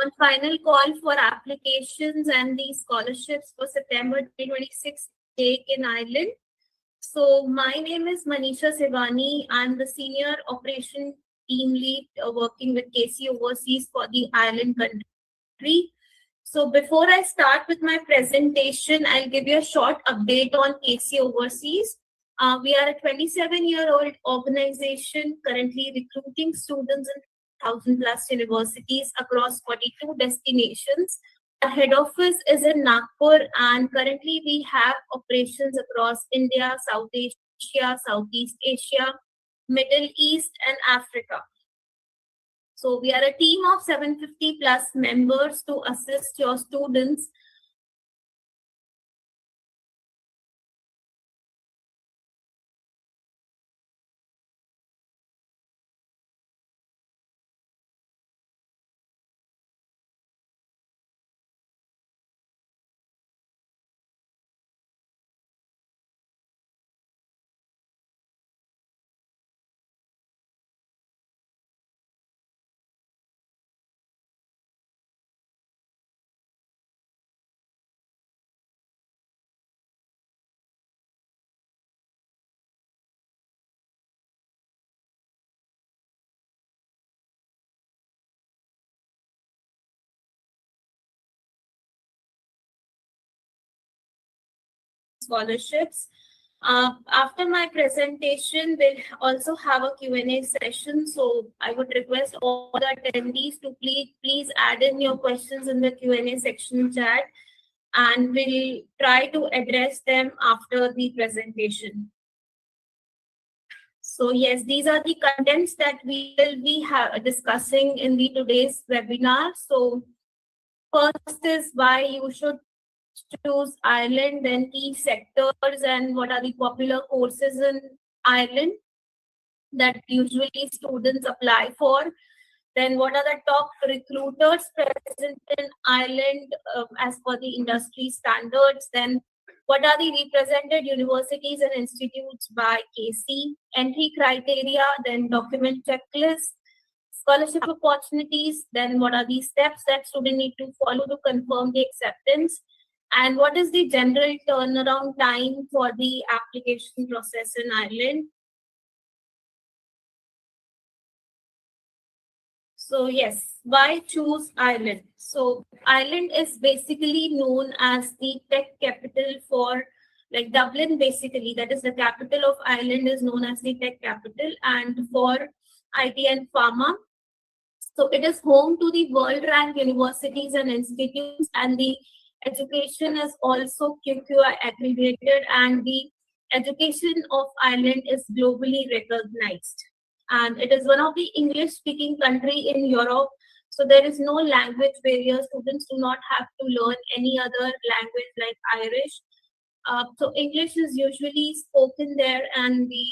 on final call for applications and the scholarships for September 2026 take in Ireland. So my name is Manisha Sivani. I'm the Senior Operation Team Lead working with KC Overseas for the Ireland country. So before I start with my presentation, I'll give you a short update on KC Overseas. We are a 27-year-old organization currently recruiting students in 1,000 plus universities across 42 destinations. Our head office is in Nagpur, and currently we have operations across India, South Asia, Southeast Asia, Middle East, and Africa. So we are a team of 750 plus members to assist your students scholarships. After my presentation, we'll also have a Q&A session. So I would request all the attendees to please add in your questions in the Q&A section chat, and we'll try to address them after the presentation. So yes, these are the contents that we will be discussing in the today's webinar. So first is why you should choose Ireland, then key sectors and what are the popular courses in Ireland that usually students apply for. Then what are the top recruiters present in Ireland as per the industry standards. Then what are the represented universities and institutes by KC, entry criteria, then document checklist, scholarship opportunities, then what are the steps that student need to follow to confirm the acceptance, and what is the general turnaround time for the application process in Ireland. So yes, why choose Ireland? So Ireland is basically known as the tech capital for, like Dublin basically, that is the capital of Ireland is known as the tech capital and for IT and pharma. So it is home to the world ranked universities and institutes, and the education is also QQI accredited, and the education of Ireland is globally recognized. And it is one of the English speaking country in Europe. So there is no language barrier. Students do not have to learn any other language like Irish. So English is usually spoken there, and the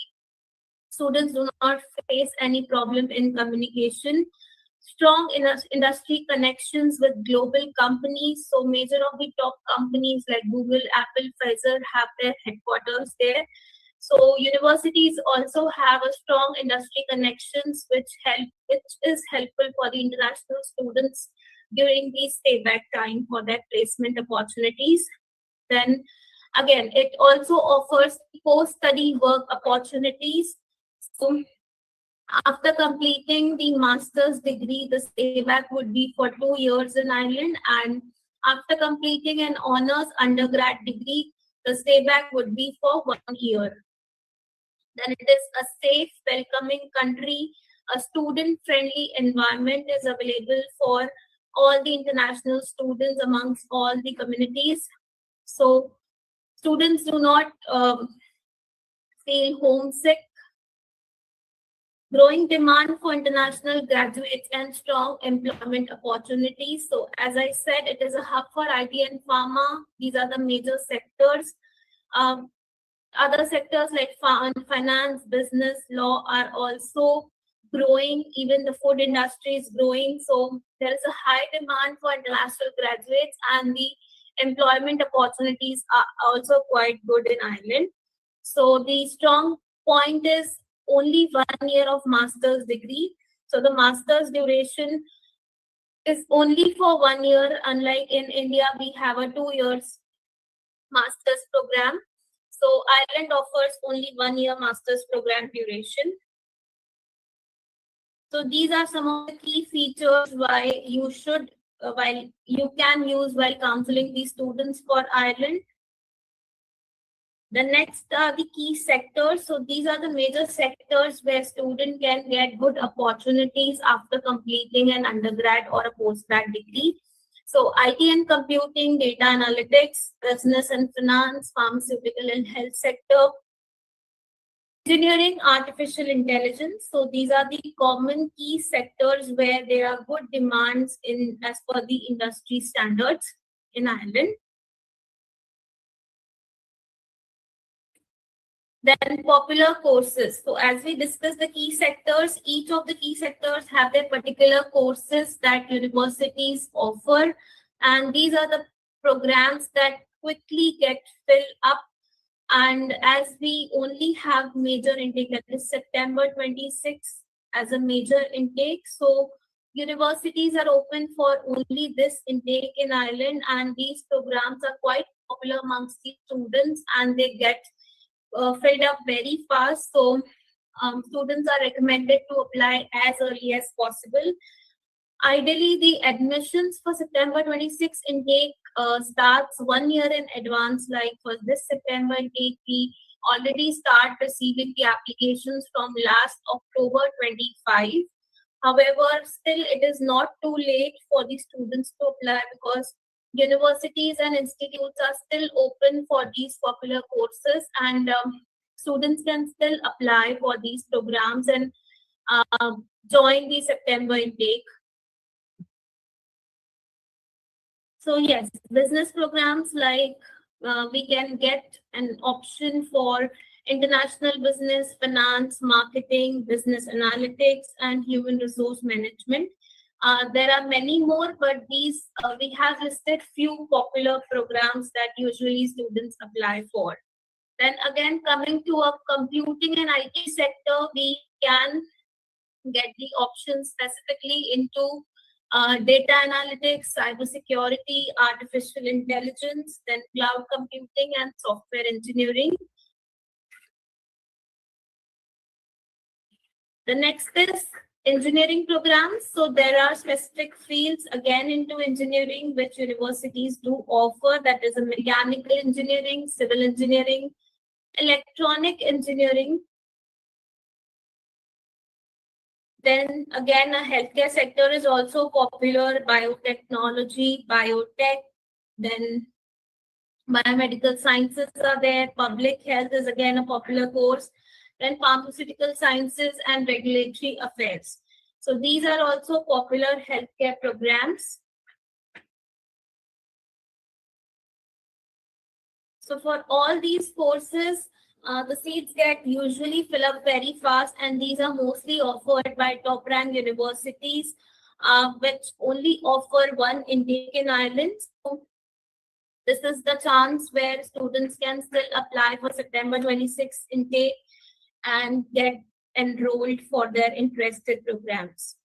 students do not face any problem in communication. Strong industry connections with global companies. So major of the top companies like Google, Apple, Pfizer have their headquarters there. So universities also have a strong industry connections, which is helpful for the international students during the stay back time for their placement opportunities. Then again, it also offers post-study work opportunities. So after completing the master's degree, the stay back would be for 2 years in Ireland, and after completing an honors undergrad degree, the stay back would be for 1 year. Then it is a safe, welcoming country. A student-friendly environment is available for all the international students amongst all the communities. So students do not feel homesick. Growing demand for international graduates and strong employment opportunities. So as I said, it is a hub for IT and pharma. These are the major sectors. Other sectors like finance, business, law are also growing. Even the food industry is growing. So there is a high demand for international graduates, and the employment opportunities are also quite good in Ireland. So the strong point is only 1 year of master's degree. So the master's duration is only for 1 year. Unlike in India, we have a 2 years master's program. So Ireland offers only 1 year master's program duration. So these are some of the key features why you should, while you can use while counseling these students for Ireland. The next are the key sectors. So these are the major sectors where student can get good opportunities after completing an undergrad or a postgrad degree. So IT and computing, data analytics, business and finance, pharmaceutical and health sector, engineering, artificial intelligence. So these are the common key sectors where there are good demands in as per the industry standards in Ireland. Then popular courses. So as we discussed the key sectors, each of the key sectors have their particular courses that universities offer. And these are the programs that quickly get filled up. And as we only have major intake, that is September 26th as a major intake. So universities are open for only this intake in Ireland. And these programs are quite popular amongst the students and they get filled up very fast. So students are recommended to apply as early as possible. Ideally, the admissions for September 26 intake starts 1 year in advance. Like for this September intake, we already start receiving the applications from last October 25. However, still it is not too late for the students to apply because universities and institutes are still open for these popular courses and students can still apply for these programs and join the September intake. So yes, business programs like we can get an option for international business, finance, marketing, business analytics, and human resource management. There are many more, but these we have listed few popular programs that usually students apply for. Then again, coming to a computing and IT sector, we can get the options specifically into data analytics, cybersecurity, artificial intelligence, then cloud computing and software engineering. The next is engineering programs. So there are specific fields again into engineering which universities do offer. That is a mechanical engineering, civil engineering, electronic engineering. Then again, a healthcare sector is also popular, biotechnology, biotech, then biomedical sciences are there, public health is again a popular course, then pharmaceutical sciences and regulatory affairs. So these are also popular healthcare programs. So for all these courses, the seats get usually fill up very fast, and these are mostly offered by top rank universities, which only offer one intake in Ireland. So this is the chance where students can still apply for September 26 intake and get enrolled for their interested programs.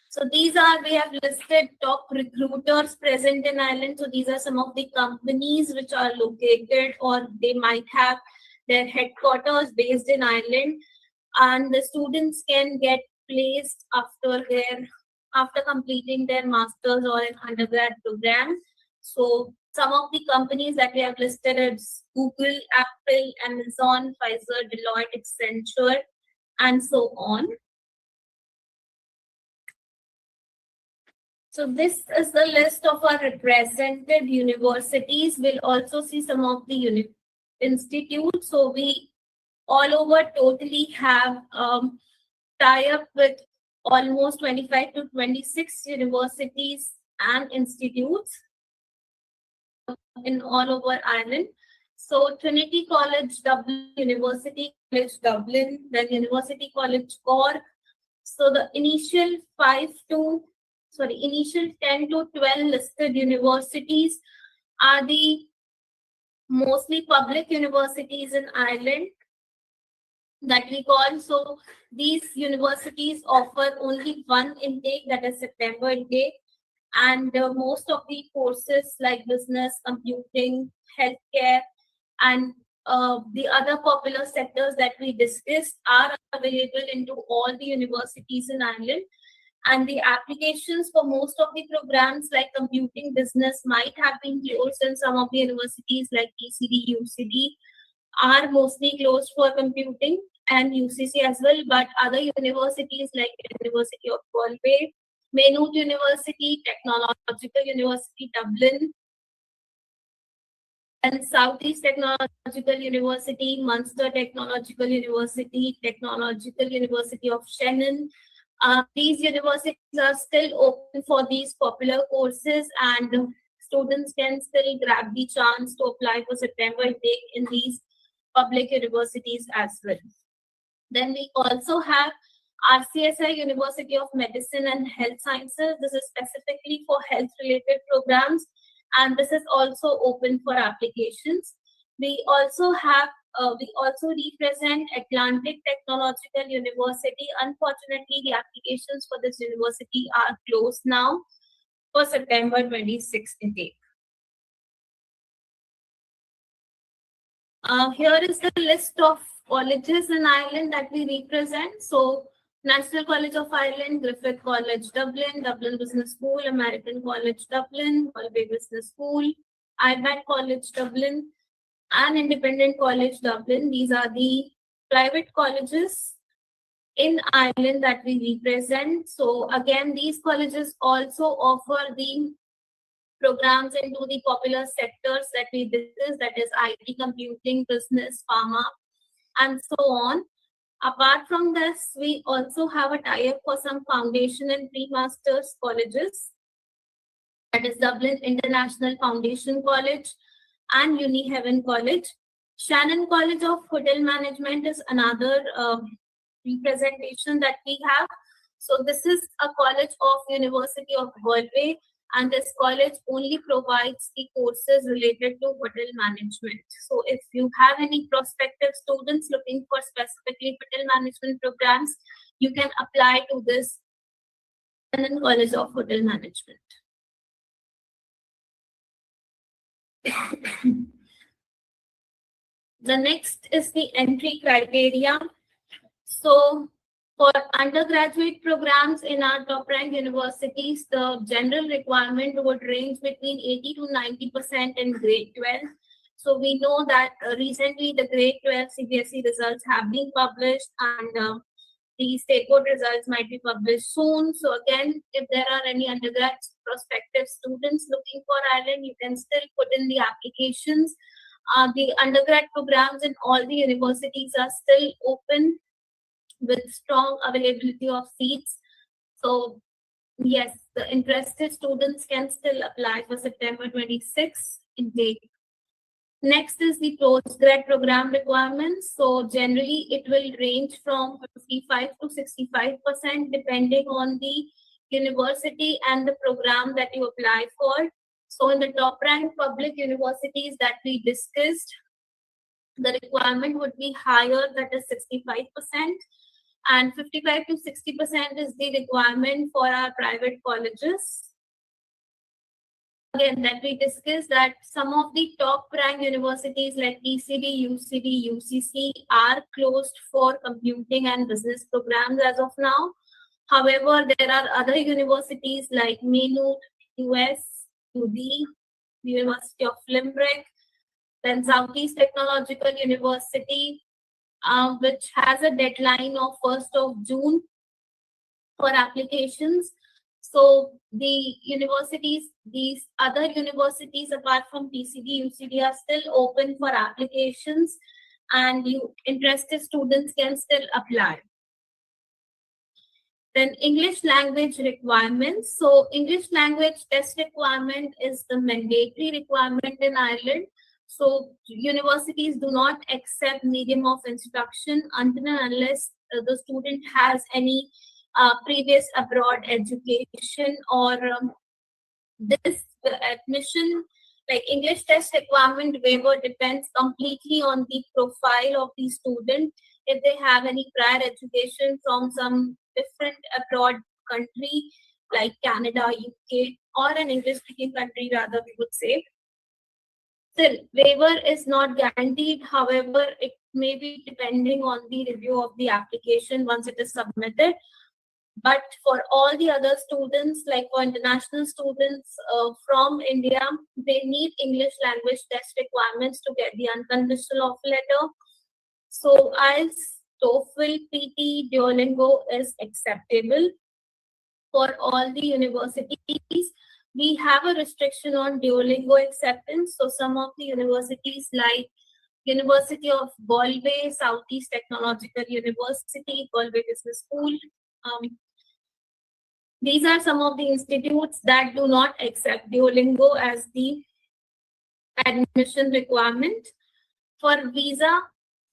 So these are, we have listed top recruiters present in Ireland. So these are some of the companies which are located or they might have their headquarters based in Ireland. And the students can get placed after completing their master's or an undergrad program. So some of the companies that we have listed is Google, Apple, Amazon, Pfizer, Deloitte, Accenture, and so on. So this is the list of our represented universities. We'll also see some of the institutes. So we all over totally have tie-up with almost 25 to 26 universities and institutes in all over Ireland. So Trinity College Dublin, University College Dublin, then University College Cork. So the initial 10 to 12 listed universities are the mostly public universities in Ireland. that we call. So these universities offer only one intake, that is September intake, and most of the courses like business, computing, healthcare, and the other popular sectors that we discussed are available into all the universities in Ireland. And the applications for most of the programs like computing business might have been closed in some of the universities like ECD, UCD are mostly closed for computing, and UCC as well. But other universities like University of Galway, Maynooth University, Technological University Dublin, and Southeast Technological University, Munster Technological University, Technological University of Shannon. These universities are still open for these popular courses, and students can still grab the chance to apply for September intake in these public universities as well. Then we also have RCSI, University of Medicine and Health Sciences. This is specifically for health related programs, and this is also open for applications. We also represent Atlantic Technological University. Unfortunately, the applications for this university are closed now for September 26th intake. Here is the list of colleges in Ireland that we represent. So, National College of Ireland, Griffith College, Dublin, Dublin Business School, American College, Dublin, Galway Business School, IBAT College, Dublin, and Independent College, Dublin. These are the private colleges in Ireland that we represent. So, again, these colleges also offer the programs into the popular sectors that we discussed, that is IT, computing, business, pharma, and so on. Apart from this, we also have a tie-up for some foundation and pre-masters colleges, that is Dublin International Foundation College and Uni Heaven College. Shannon College of Hotel Management is another representation that we have. So this is a college of University of Galway, and this college only provides the courses related to hotel management. So if you have any prospective students looking for specifically hotel management programs, you can apply to this London College of Hotel Management. The next is the entry criteria. So for undergraduate programs in our top ranked universities, the general requirement would range between 80 to 90% in grade 12. So we know that recently the grade 12 CBSE results have been published, and the state board results might be published soon. So again, if there are any undergrad prospective students looking for Ireland, you can still put in the applications. The undergrad programs in all the universities are still open with strong availability of seats. So yes, the interested students can still apply for September 26th intake. Next is the postgrad program requirements. So generally it will range from 55 to 65% depending on the university and the program that you apply for. So in the top ranked public universities that we discussed, the requirement would be higher, that is 65%. And 55 to 60% is the requirement for our private colleges. Again, that we discussed that some of the top ranked universities like ECD, UCD, UCC are closed for computing and business programs as of now. However, there are other universities like Maynooth, US, UD, University of Limerick, then Southeast Technological University, which has a deadline of 1st of June for applications. So the universities, these other universities apart from PCD, UCD are still open for applications, and interested students can still apply. Then English language requirements. So English language test requirement is the mandatory requirement in Ireland. So universities do not accept medium of instruction until and unless the student has any previous abroad education, or this admission, like English test requirement waiver, depends completely on the profile of the student. if they have any prior education from some different abroad country like Canada, UK, or an English speaking country, rather, we would say. Still, waiver is not guaranteed. However, it may be depending on the review of the application once it is submitted. But for all the other students, like for international students from India, they need English language test requirements to get the unconditional offer letter. So IELTS, TOEFL, PT, Duolingo is acceptable for all the universities. We have a restriction on Duolingo acceptance. So some of the universities like University of Galway, Southeast Technological University, Galway Business School. These are some of the institutes that do not accept Duolingo as the admission requirement. For visa,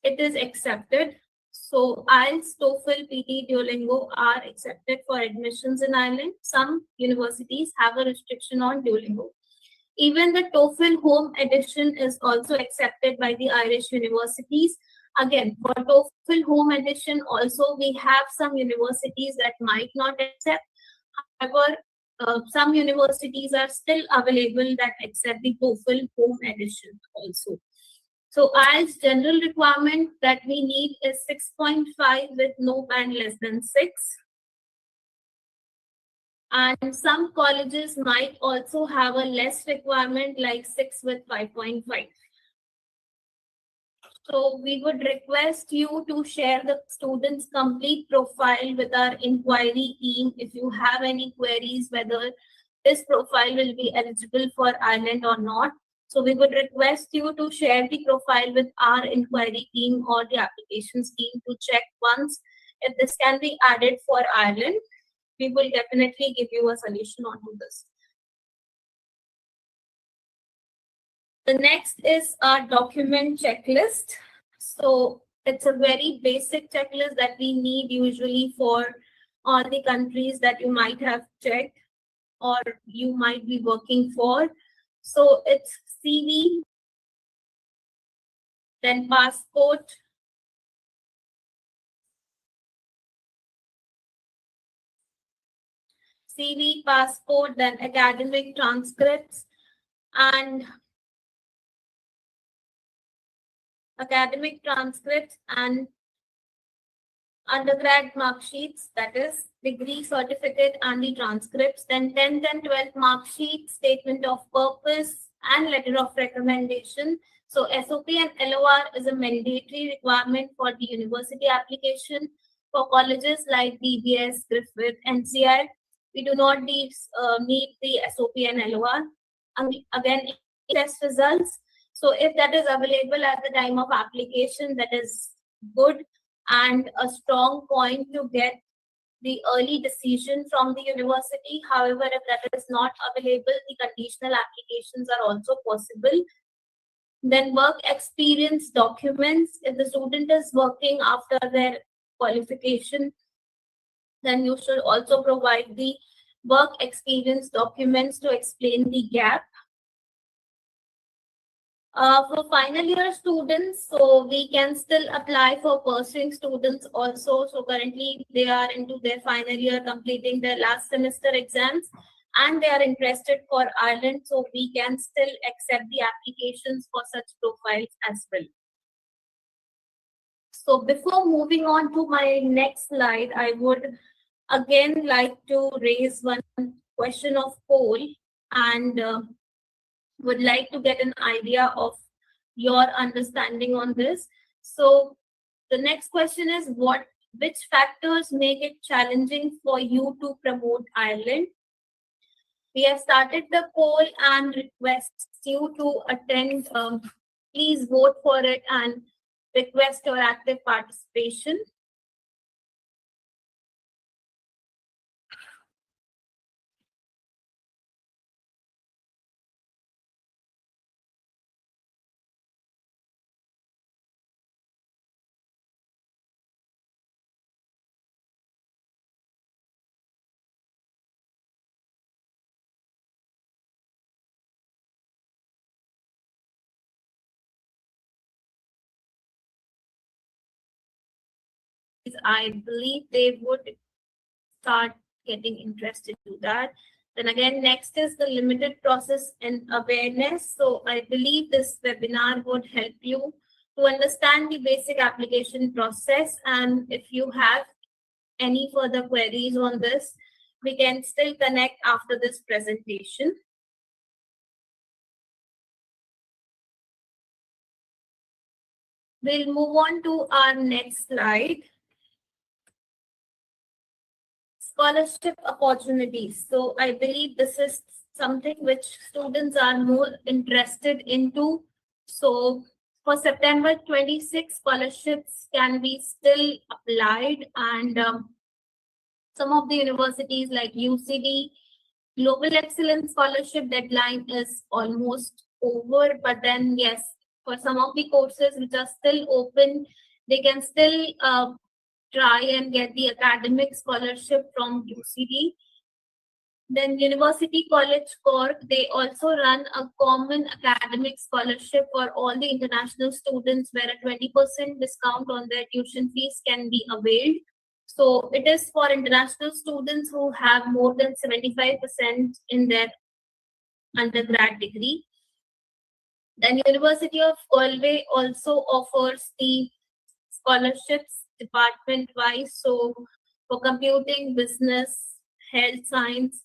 it is accepted. So IELTS, TOEFL, PT, Duolingo are accepted for admissions in Ireland. Some universities have a restriction on Duolingo. Even the TOEFL home edition is also accepted by the Irish universities. Again, for TOEFL home edition, also we have some universities that might not accept. However, some universities are still available that accept the TOEFL home edition also. So IELTS general requirement that we need is 6.5 with no band less than 6. And some colleges might also have a less requirement like 6 with 5.5. So we would request you to share the student's complete profile with our inquiry team if you have any queries whether this profile will be eligible for Ireland or not. So we would request you to share the profile with our inquiry team or the applications team to check once if this can be added for Ireland. We will definitely give you a solution onto this. The next is our document checklist. So it's a very basic checklist that we need usually for all the countries that you might have checked or you might be working for. So it's CV, then passport, CV, passport, then academic transcripts and undergrad mark sheets, that is degree certificate and the transcripts, then 10th and 12th mark sheet, statement of purpose and letter of recommendation. So SOP and LOR is a mandatory requirement for the university application. For colleges like DBS, Griffith, NCR, we do not need the SOP and LOR. Again, test results. So if that is available at the time of application, that is good and a strong point to get the early decision from the university. However, if that is not available, the conditional applications are also possible. Then work experience documents. If the student is working after their qualification, then you should also provide the work experience documents to explain the gap. For final year students, so we can still apply for pursuing students also. So currently they are into their final year, completing their last semester exams, and they are interested for Ireland. So we can still accept the applications for such profiles as well. So before moving on to my next slide, I would again like to raise one question of poll and would like to get an idea of your understanding on this. So the next question is which factors make it challenging for you to promote Ireland? We have started the poll and request you to attend. Please vote for it and request your active participation. I believe they would start getting interested to that. Then again, next is the limited process and awareness. So I believe this webinar would help you to understand the basic application process. And if you have any further queries on this, we can still connect after this presentation. We'll move on to our next slide. Scholarship opportunities. So I believe this is something which students are more interested into. So for September 26, scholarships can be still applied, and some of the universities like UCD, Global Excellence Scholarship deadline is almost over, but then yes, for some of the courses which are still open, they can still try and get the academic scholarship from UCD. Then University College Cork, they also run a common academic scholarship for all the international students where a 20% discount on their tuition fees can be availed. So it is for international students who have more than 75% in their undergrad degree. Then University of Galway also offers the scholarships department-wise. So for computing, business, health science,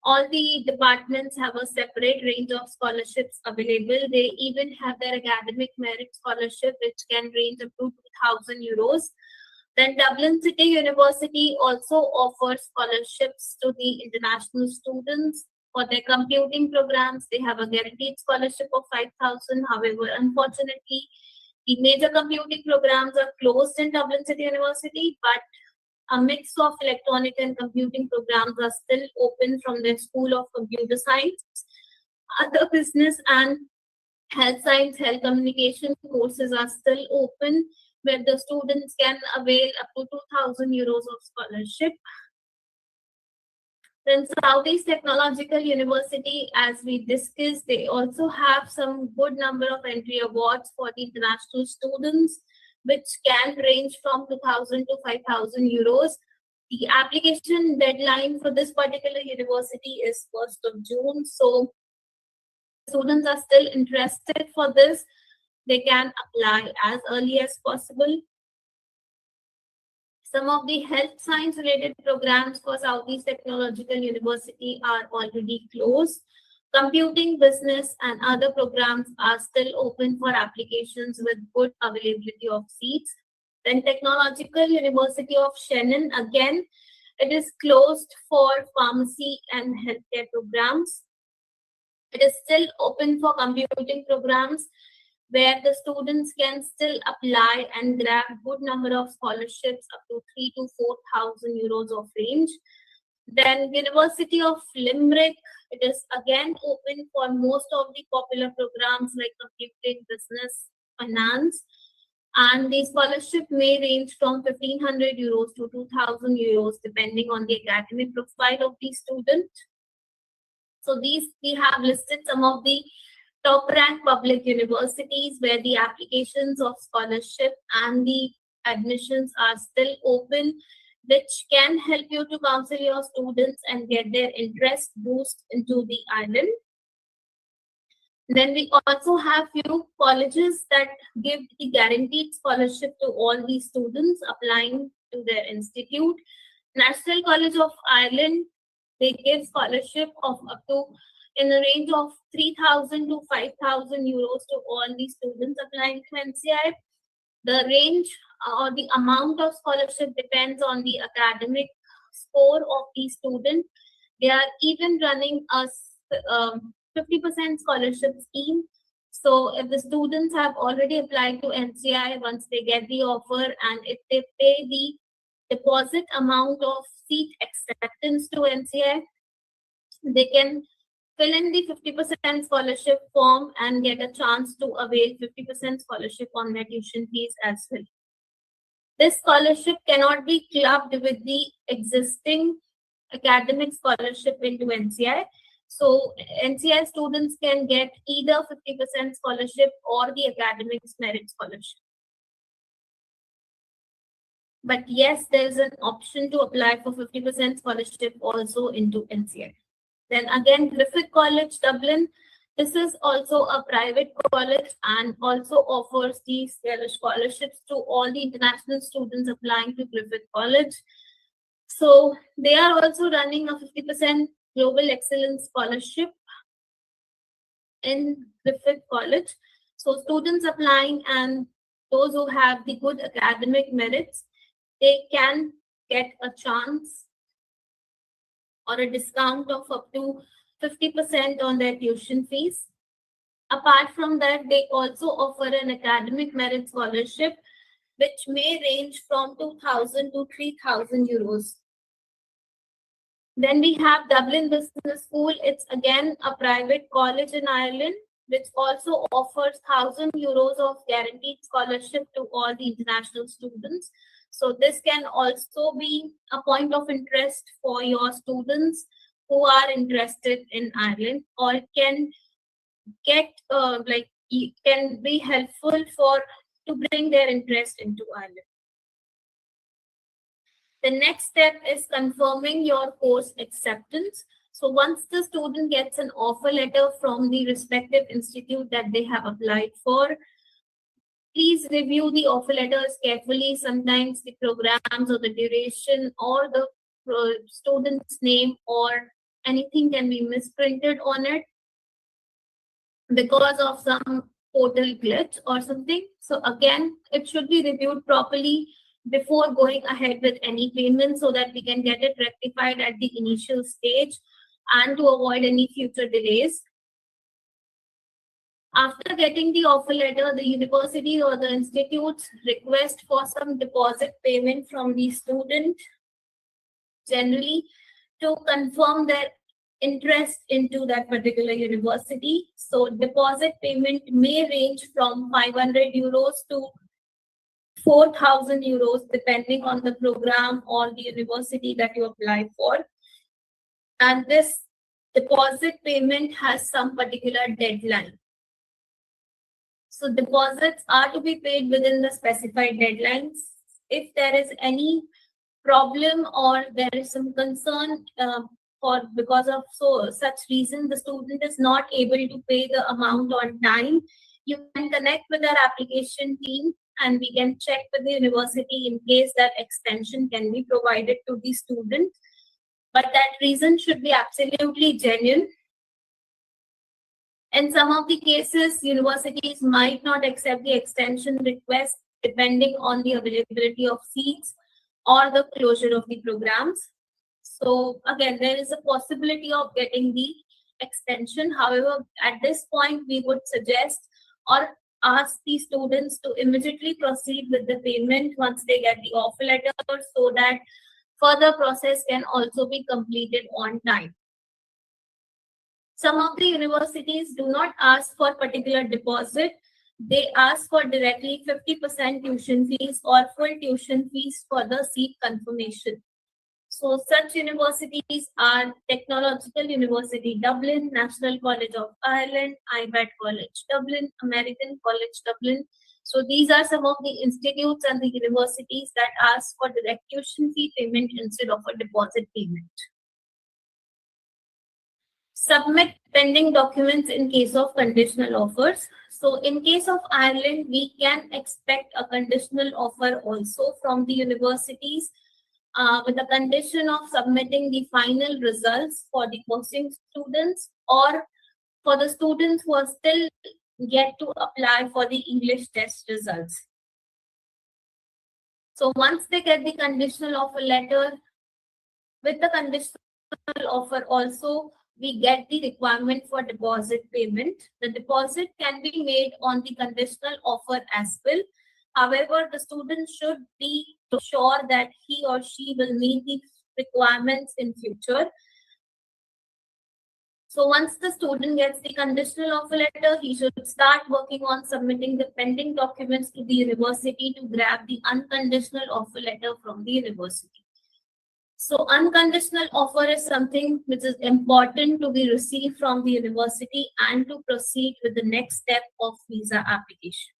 all the departments have a separate range of scholarships available. They even have their academic merit scholarship, which can range up to 2,000 euros. Then Dublin City University also offers scholarships to the international students. For their computing programs, they have a guaranteed scholarship of 5,000. However, unfortunately, the major computing programs are closed in Dublin City University, but a mix of electronic and computing programs are still open from their School of Computer Science. Other business and health science, health communication courses are still open, where the students can avail up to 2,000 euros of scholarship. Then Southeast Technological University, as we discussed, they also have some good number of entry awards for the international students, which can range from 2,000 to 5,000 euros. The application deadline for this particular university is 1st of June. So students are still interested for this, they can apply as early as possible. Some of the health science related programs for Southeast Technological University are already closed. Computing, business, and other programs are still open for applications with good availability of seats. Then Technological University of Shannon, again, it is closed for pharmacy and healthcare programs. It is still open for computing programs, where the students can still apply and grab good number of scholarships up to 3,000 to 4,000 euros of range. Then University of Limerick, it is again open for most of the popular programs like computing, business, finance, and the scholarship may range from 1,500 euros to 2,000 euros depending on the academic profile of the student. So these we have listed some of the top ranked public universities where the applications of scholarship and the admissions are still open, which can help you to counsel your students and get their interest boost into the island. Then we also have few colleges that give the guaranteed scholarship to all the students applying to their institute. National College of Ireland, they give scholarship of up to in the range of 3,000 to 5,000 euros to all the students applying to NCI. The range or the amount of scholarship depends on the academic score of the student. They are even running a 50% scholarship scheme. So if the students have already applied to NCI, once they get the offer and if they pay the deposit amount of seat acceptance to NCI, they can fill in the 50% scholarship form and get a chance to avail 50% scholarship on their tuition fees as well. This scholarship cannot be clubbed with the existing academic scholarship into NCI. So NCI students can get either 50% scholarship or the academics merit scholarship. But yes, there's an option to apply for 50% scholarship also into NCI. Then again, Griffith College, Dublin. This is also a private college and also offers these scholarships to all the international students applying to Griffith College. So they are also running a 50% Global Excellence Scholarship in Griffith College. So students applying and those who have the good academic merits, they can get a chance or a discount of up to 50% on their tuition fees. Apart from that, they also offer an academic merit scholarship, which may range from 2,000 to 3,000 euros. Then we have Dublin Business School. It's again a private college in Ireland, which also offers 1,000 euros of guaranteed scholarship to all the international students. So this can also be a point of interest for your students who are interested in Ireland, or can get can be helpful for to bring their interest into Ireland. The next step is confirming your course acceptance. So once the student gets an offer letter from the respective institute that they have applied for, please review the offer letters carefully. Sometimes the programs or the duration or the student's name or anything can be misprinted on it because of some portal glitch or something. So again, it should be reviewed properly before going ahead with any payment so that we can get it rectified at the initial stage and to avoid any future delays. After getting the offer letter, the university or the institutes request for some deposit payment from the student, generally to confirm their interest into that particular university. So deposit payment may range from 500 euros to 4,000 euros, depending on the program or the university that you apply for. And this deposit payment has some particular deadline. So deposits are to be paid within the specified deadlines. If there is any problem or there is some concern or because of such reason the student is not able to pay the amount on time, you can connect with our application team and we can check with the university in case that extension can be provided to the student. But that reason should be absolutely genuine. In some of the cases, universities might not accept the extension request depending on the availability of seats or the closure of the programs. So again, there is a possibility of getting the extension. However, at this point, we would suggest or ask the students to immediately proceed with the payment once they get the offer letter so that further process can also be completed on time. Some of the universities do not ask for particular deposit. They ask for directly 50% tuition fees or full tuition fees for the seat confirmation. So such universities are Technological University Dublin, National College of Ireland, IBAT College Dublin, American College Dublin. So these are some of the institutes and the universities that ask for direct tuition fee payment instead of a deposit payment. Submit pending documents in case of conditional offers. So in case of Ireland, we can expect a conditional offer also from the universities with the condition of submitting the final results for the posting students or for the students who are still yet to apply for the English test results. So once they get the conditional offer letter, with the conditional offer also, we get the requirement for deposit payment. The deposit can be made on the conditional offer as well. However, the student should be sure that he or she will meet the requirements in future. So once the student gets the conditional offer letter, he should start working on submitting the pending documents to the university to grab the unconditional offer letter from the university. So unconditional offer is something which is important to be received from the university and to proceed with the next step of visa application.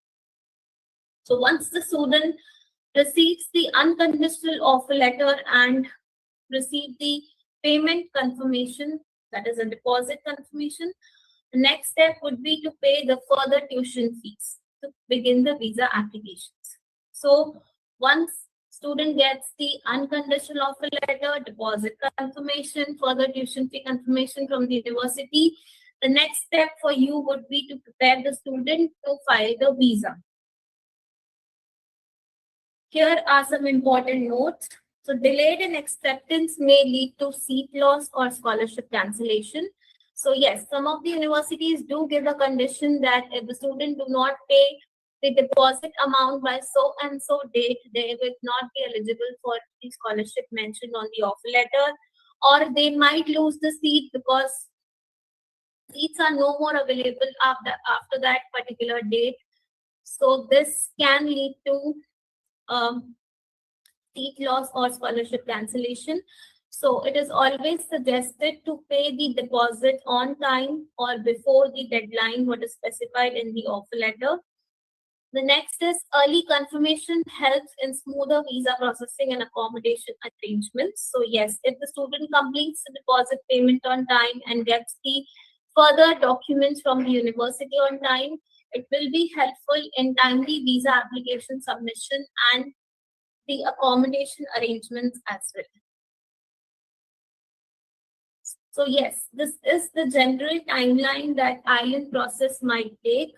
So once the student receives the unconditional offer letter and receive the payment confirmation, that is a deposit confirmation. The next step would be to pay the further tuition fees to begin the visa applications. So once student gets the unconditional offer letter, deposit confirmation, further tuition fee confirmation from the university, the next step for you would be to prepare the student to file the visa. Here are some important notes. So delayed in acceptance may lead to seat loss or scholarship cancellation. So yes, some of the universities do give a condition that if the student do not pay the deposit amount by so and so date, they will not be eligible for the scholarship mentioned on the offer letter, or they might lose the seat because seats are no more available after that particular date. So this can lead to seat loss or scholarship cancellation. So it is always suggested to pay the deposit on time or before the deadline what is specified in the offer letter. The next is early confirmation helps in smoother visa processing and accommodation arrangements. So yes, if the student completes the deposit payment on time and gets the further documents from the university on time, it will be helpful in timely visa application submission and the accommodation arrangements as well. So yes, this is the general timeline that IELTS process might take.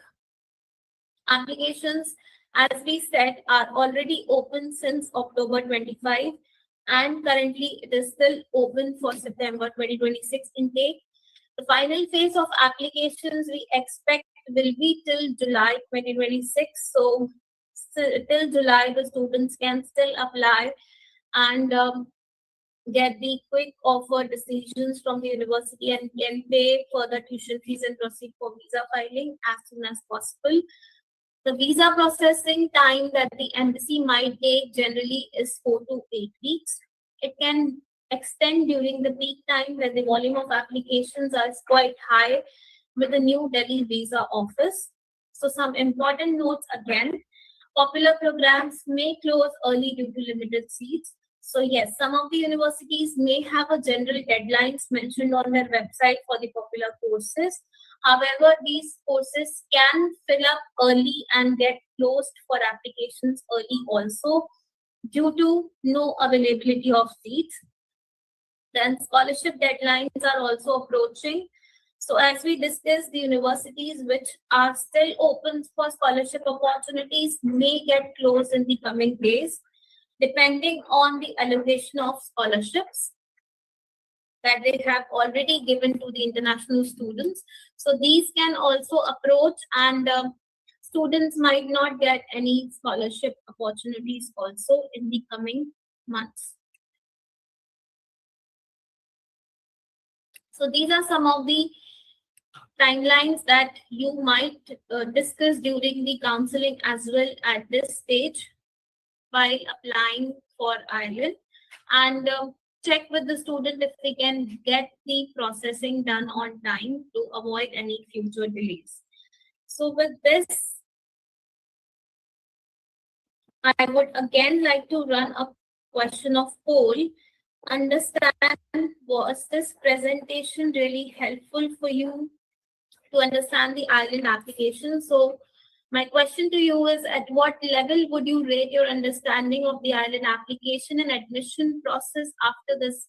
Applications, as we said, are already open since October 25, and currently it is still open for September 2026 intake. The final phase of applications we expect will be till July 2026. So till July, the students can still apply and get the quick offer decisions from the university and can pay further tuition fees and proceed for visa filing as soon as possible. The visa processing time that the embassy might take generally is 4 to 8 weeks. It can extend during the peak time when the volume of applications is quite high with the New Delhi visa office. So some important notes again. Popular programs may close early due to limited seats. So yes, some of the universities may have a general deadlines mentioned on their website for the popular courses. However, these courses can fill up early and get closed for applications early also due to no availability of seats. Then scholarship deadlines are also approaching. So as we discussed, the universities which are still open for scholarship opportunities may get closed in the coming days, depending on the allocation of scholarships that they have already given to the international students. So these can also approach, and students might not get any scholarship opportunities also in the coming months. So these are some of the timelines that you might discuss during the counseling as well at this stage while applying for IELTS, and check with the student if they can get the processing done on time to avoid any future delays. So with this, I would again like to run a question of poll. Understand, was this presentation really helpful for you to understand the IELTS application? So my question to you is, at what level would you rate your understanding of the IELTS application and admission process after this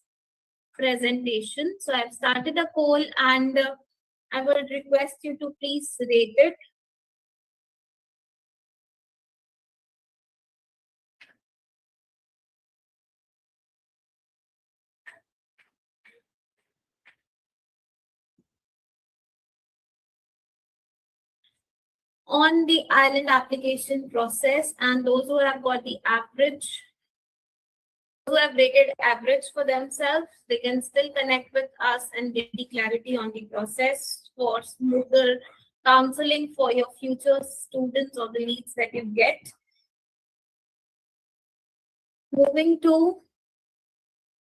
presentation? So I've started a poll, and I would request you to please rate it. On the IELTS application process, and those who have got the average, who have rated average for themselves, they can still connect with us and get the clarity on the process for smoother counseling for your future students or the leads that you get. Moving to,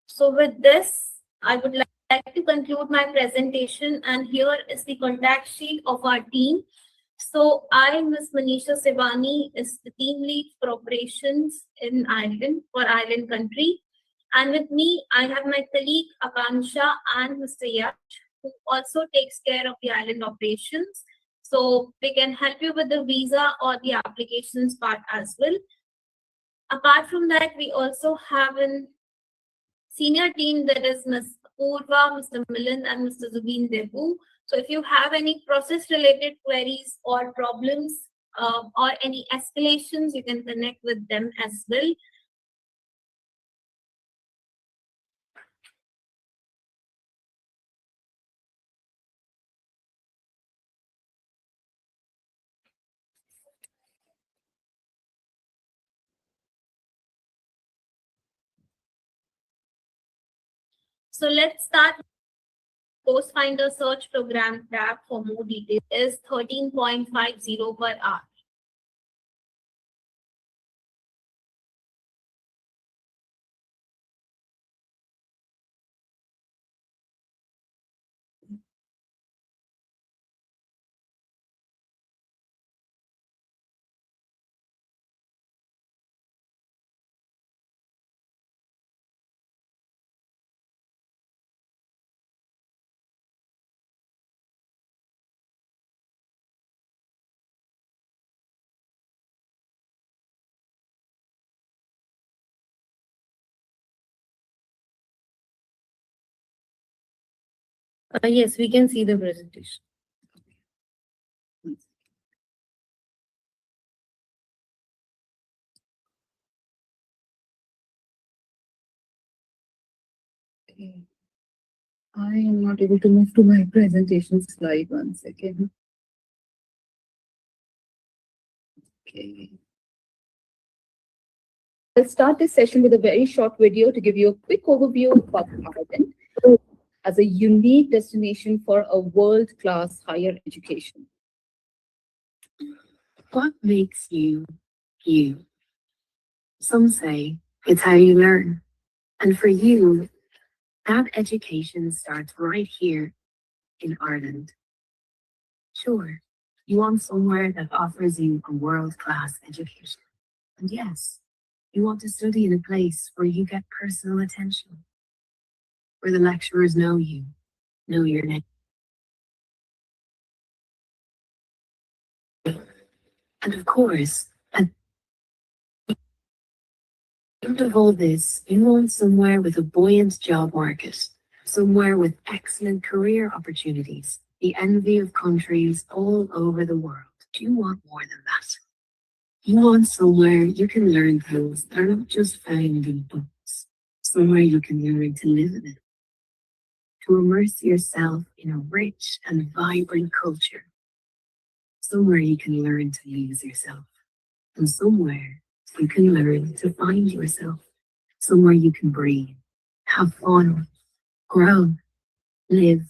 so with this, I would like to conclude my presentation, and here is the contact sheet of our team. So I, Ms. Manisha Sivani, is the team lead for operations in Ireland for Ireland country. And with me, I have my colleague Akansha and Mr. Yash, who also takes care of the island operations. So they can help you with the visa or the applications part as well. Apart from that, we also have an senior team that is Ms. Purva, Mr. Milan, and Mr. Zubin Debu. So if you have any process related queries or problems or any escalations, you can connect with them as well. So let's start. Course Finder search program tab for more details is 13.50 per hour. Yes, we can see the presentation. Okay. I am not able to move to my presentation slide. One second. Okay. I'll start this session with a very short video to give you a quick overview of Ireland as a unique destination for a world-class higher education. What makes you you? Some say it's how you learn. And for you, that education starts right here in Ireland. Sure, you want somewhere that offers you a world-class education. And yes, you want to study in a place where you get personal attention, where the lecturers know you, know your name. And of course, at the end of all this, you want somewhere with a buoyant job market, somewhere with excellent career opportunities, the envy of countries all over the world. Do you want more than that? You want somewhere you can learn things that are not just found in books, somewhere you can learn to live in it, to immerse yourself in a rich and vibrant culture, somewhere you can learn to lose yourself, and somewhere you can learn to find yourself, somewhere you can breathe, have fun, grow, live,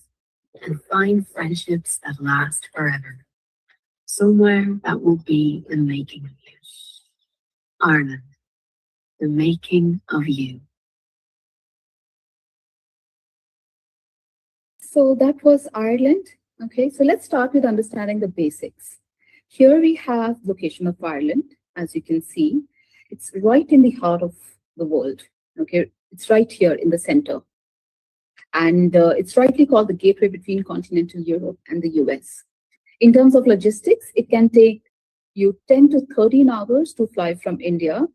and find friendships that last forever, somewhere that will be the making of you. Ireland, the making of you. So that was Ireland. Okay, so let's start with understanding the basics. Here we have location of Ireland, as you can see. It's right in the heart of the world. Okay, it's right here in the center. And it's rightly called the gateway between continental Europe and the US. In terms of logistics, it can take you 10 to 13 hours to fly from India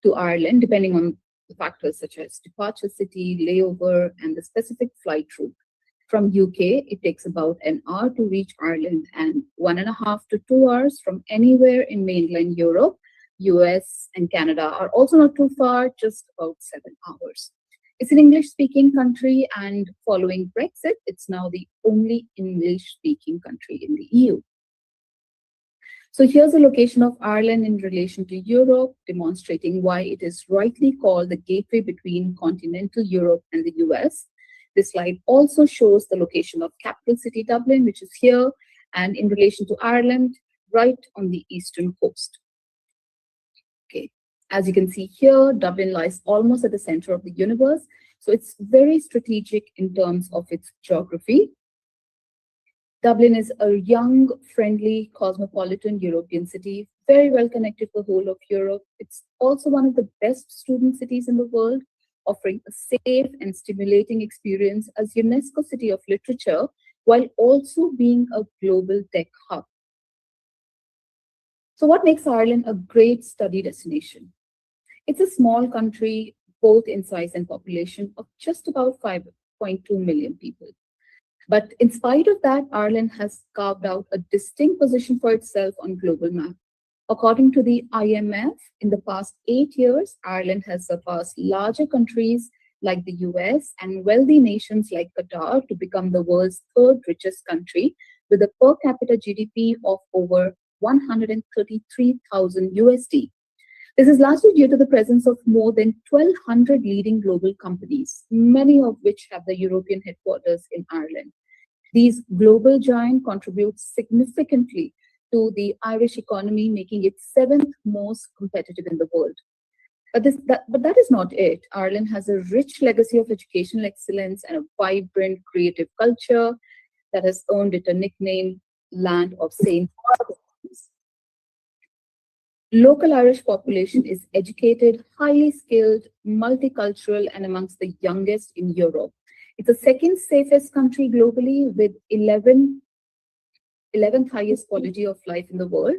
to Ireland, depending on the factors such as departure city, layover, and the specific flight route. From UK, it takes about an hour to reach Ireland and 1.5 to 2 hours from anywhere in mainland Europe. US and Canada are also not too far, just about 7 hours. It's an English speaking country, and following Brexit, it's now the only English speaking country in the EU. So here's the location of Ireland in relation to Europe, demonstrating why it is rightly called the gateway between continental Europe and the US. This slide also shows the location of capital city Dublin, which is here, and in relation to Ireland, right on the eastern coast. Okay, as you can see here, Dublin lies almost at the center of the universe, so it's very strategic in terms of its geography. Dublin is a young, friendly, cosmopolitan European city, very well connected to the whole of Europe. It's also one of the best student cities in the world, offering a safe and stimulating experience as UNESCO City of Literature, while also being a global tech hub. So, what makes Ireland a great study destination? It's a small country, both in size and population, of just about 5.2 million people. But in spite of that, Ireland has carved out a distinct position for itself on global map. According to the IMF, in the past 8 years, Ireland has surpassed larger countries like the US and wealthy nations like Qatar to become the world's third richest country with a per capita GDP of over 133,000 USD. This is largely due to the presence of more than 1,200 leading global companies, many of which have the European headquarters in Ireland. These global giants contribute significantly to the Irish economy, making it seventh most competitive in the world. But that is not it. Ireland has a rich legacy of educational excellence and a vibrant creative culture that has earned it a nickname, Land of Saints. Local Irish population is educated, highly skilled, multicultural, and amongst the youngest in Europe. It's the second safest country globally with 11th highest quality of life in the world,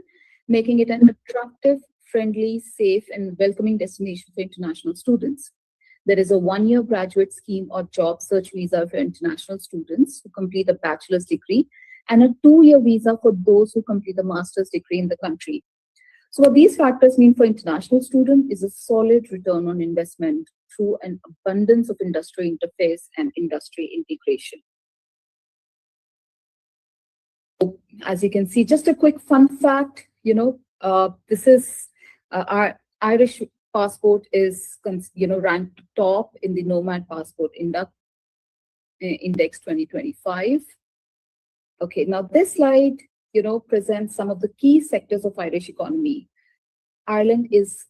making it an attractive, friendly, safe, and welcoming destination for international students. There is a 1-year graduate scheme or job search visa for international students who complete a bachelor's degree and a 2-year visa for those who complete a master's degree in the country. So what these factors mean for international students is a solid return on investment through an abundance of industry interface and industry integration. As you can see, just a quick fun fact, this is our Irish passport is, ranked top in the Nomad Passport Index 2025. Okay, now this slide, presents some of the key sectors of Irish economy. Ireland is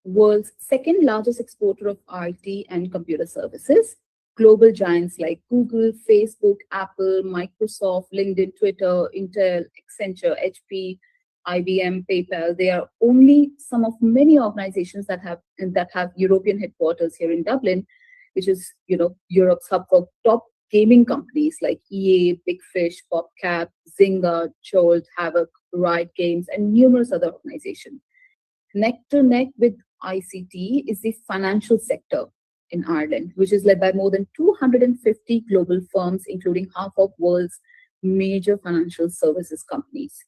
world's second largest exporter of IT and computer services. Global giants like Google, Facebook, Apple, Microsoft, LinkedIn, Twitter, Intel, Accenture, HP, IBM, PayPal, they are only some of many organizations that have European headquarters here in Dublin, which is Europe's hub for top gaming companies like EA, Big Fish, PopCap, Zynga, Jolt, Havoc, Riot Games, and numerous other organizations. Neck to neck with ICT is the financial sector in Ireland, which is led by more than 250 global firms, including half of world's major financial services companies.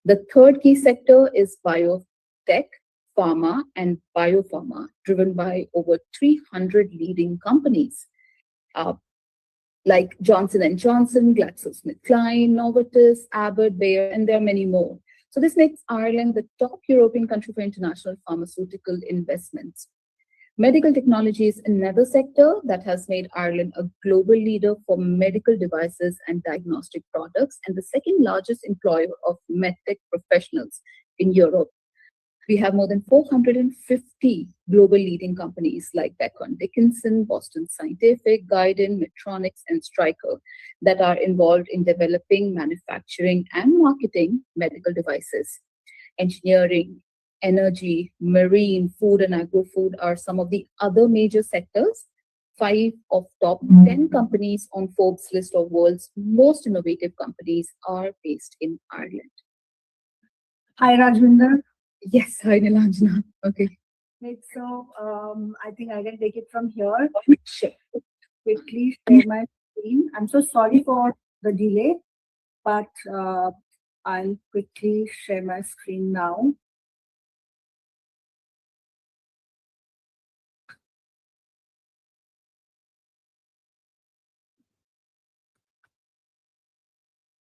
The third key sector is biotech, pharma, and biopharma, driven by over 300 leading companies. Like Johnson & Johnson, GlaxoSmithKline, Novartis, Abbott, Bayer, and there are many more. So this makes Ireland the top European country for international pharmaceutical investments. Medical technology is another sector that has made Ireland a global leader for medical devices and diagnostic products, and the second largest employer of medtech professionals in Europe. We have more than 450 global leading companies like Becton Dickinson, Boston Scientific, Guidon, Medtronic, and Stryker that are involved in developing, manufacturing, and marketing medical devices. Engineering, energy, marine, food, and agro-food are some of the other major sectors. 5 of top 10 companies on Forbes list of world's most innovative companies are based in Ireland. Hi, Rajwinder. Yes, hi, Nilanjana. Okay. Right, so I think I can take it from here. Sure. Quickly share my screen. I'm so sorry for the delay, but I'll quickly share my screen now.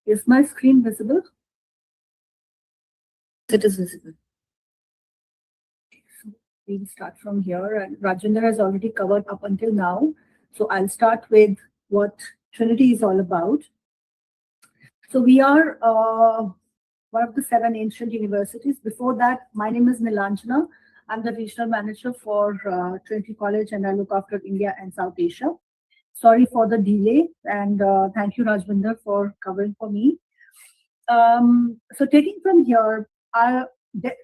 Is my screen visible? It is visible. We'll start from here. And Rajendra has already covered up until now. So I'll start with what Trinity is all about. So we are one of the 7 ancient universities. Before that, my name is Nilanjana. I'm the regional manager for Trinity College, and I look after India and South Asia. Sorry for the delay, and thank you, Rajvinder, for covering for me. So taking from here,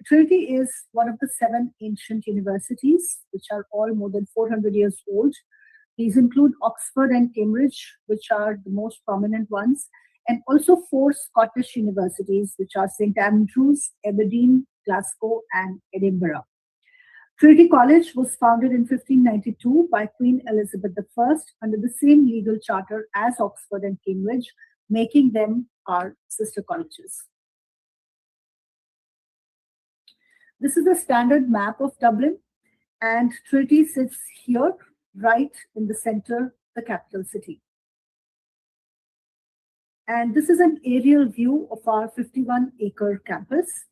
Trinity is one of the 7 ancient universities, which are all more than 400 years old. These include Oxford and Cambridge, which are the most prominent ones, and also 4 Scottish universities, which are St. Andrews, Aberdeen, Glasgow, and Edinburgh. Trinity College was founded in 1592 by Queen Elizabeth I under the same legal charter as Oxford and Cambridge, making them our sister colleges. This is a standard map of Dublin, and Trinity sits here, right in the center, the capital city. And this is an aerial view of our 51-acre campus.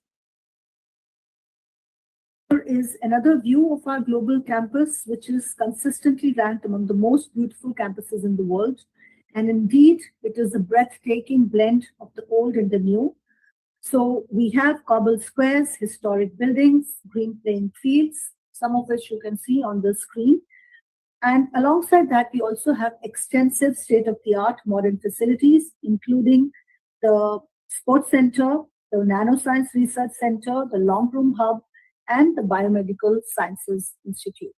Here is another view of our global campus, which is consistently ranked among the most beautiful campuses in the world. And indeed, it is a breathtaking blend of the old and the new. So we have cobbled squares, historic buildings, green playing fields, some of which you can see on the screen. And alongside that, we also have extensive state-of-the-art modern facilities, including the Sports Center, the Nanoscience Research Center, the Long Room Hub, and the Biomedical Sciences Institute.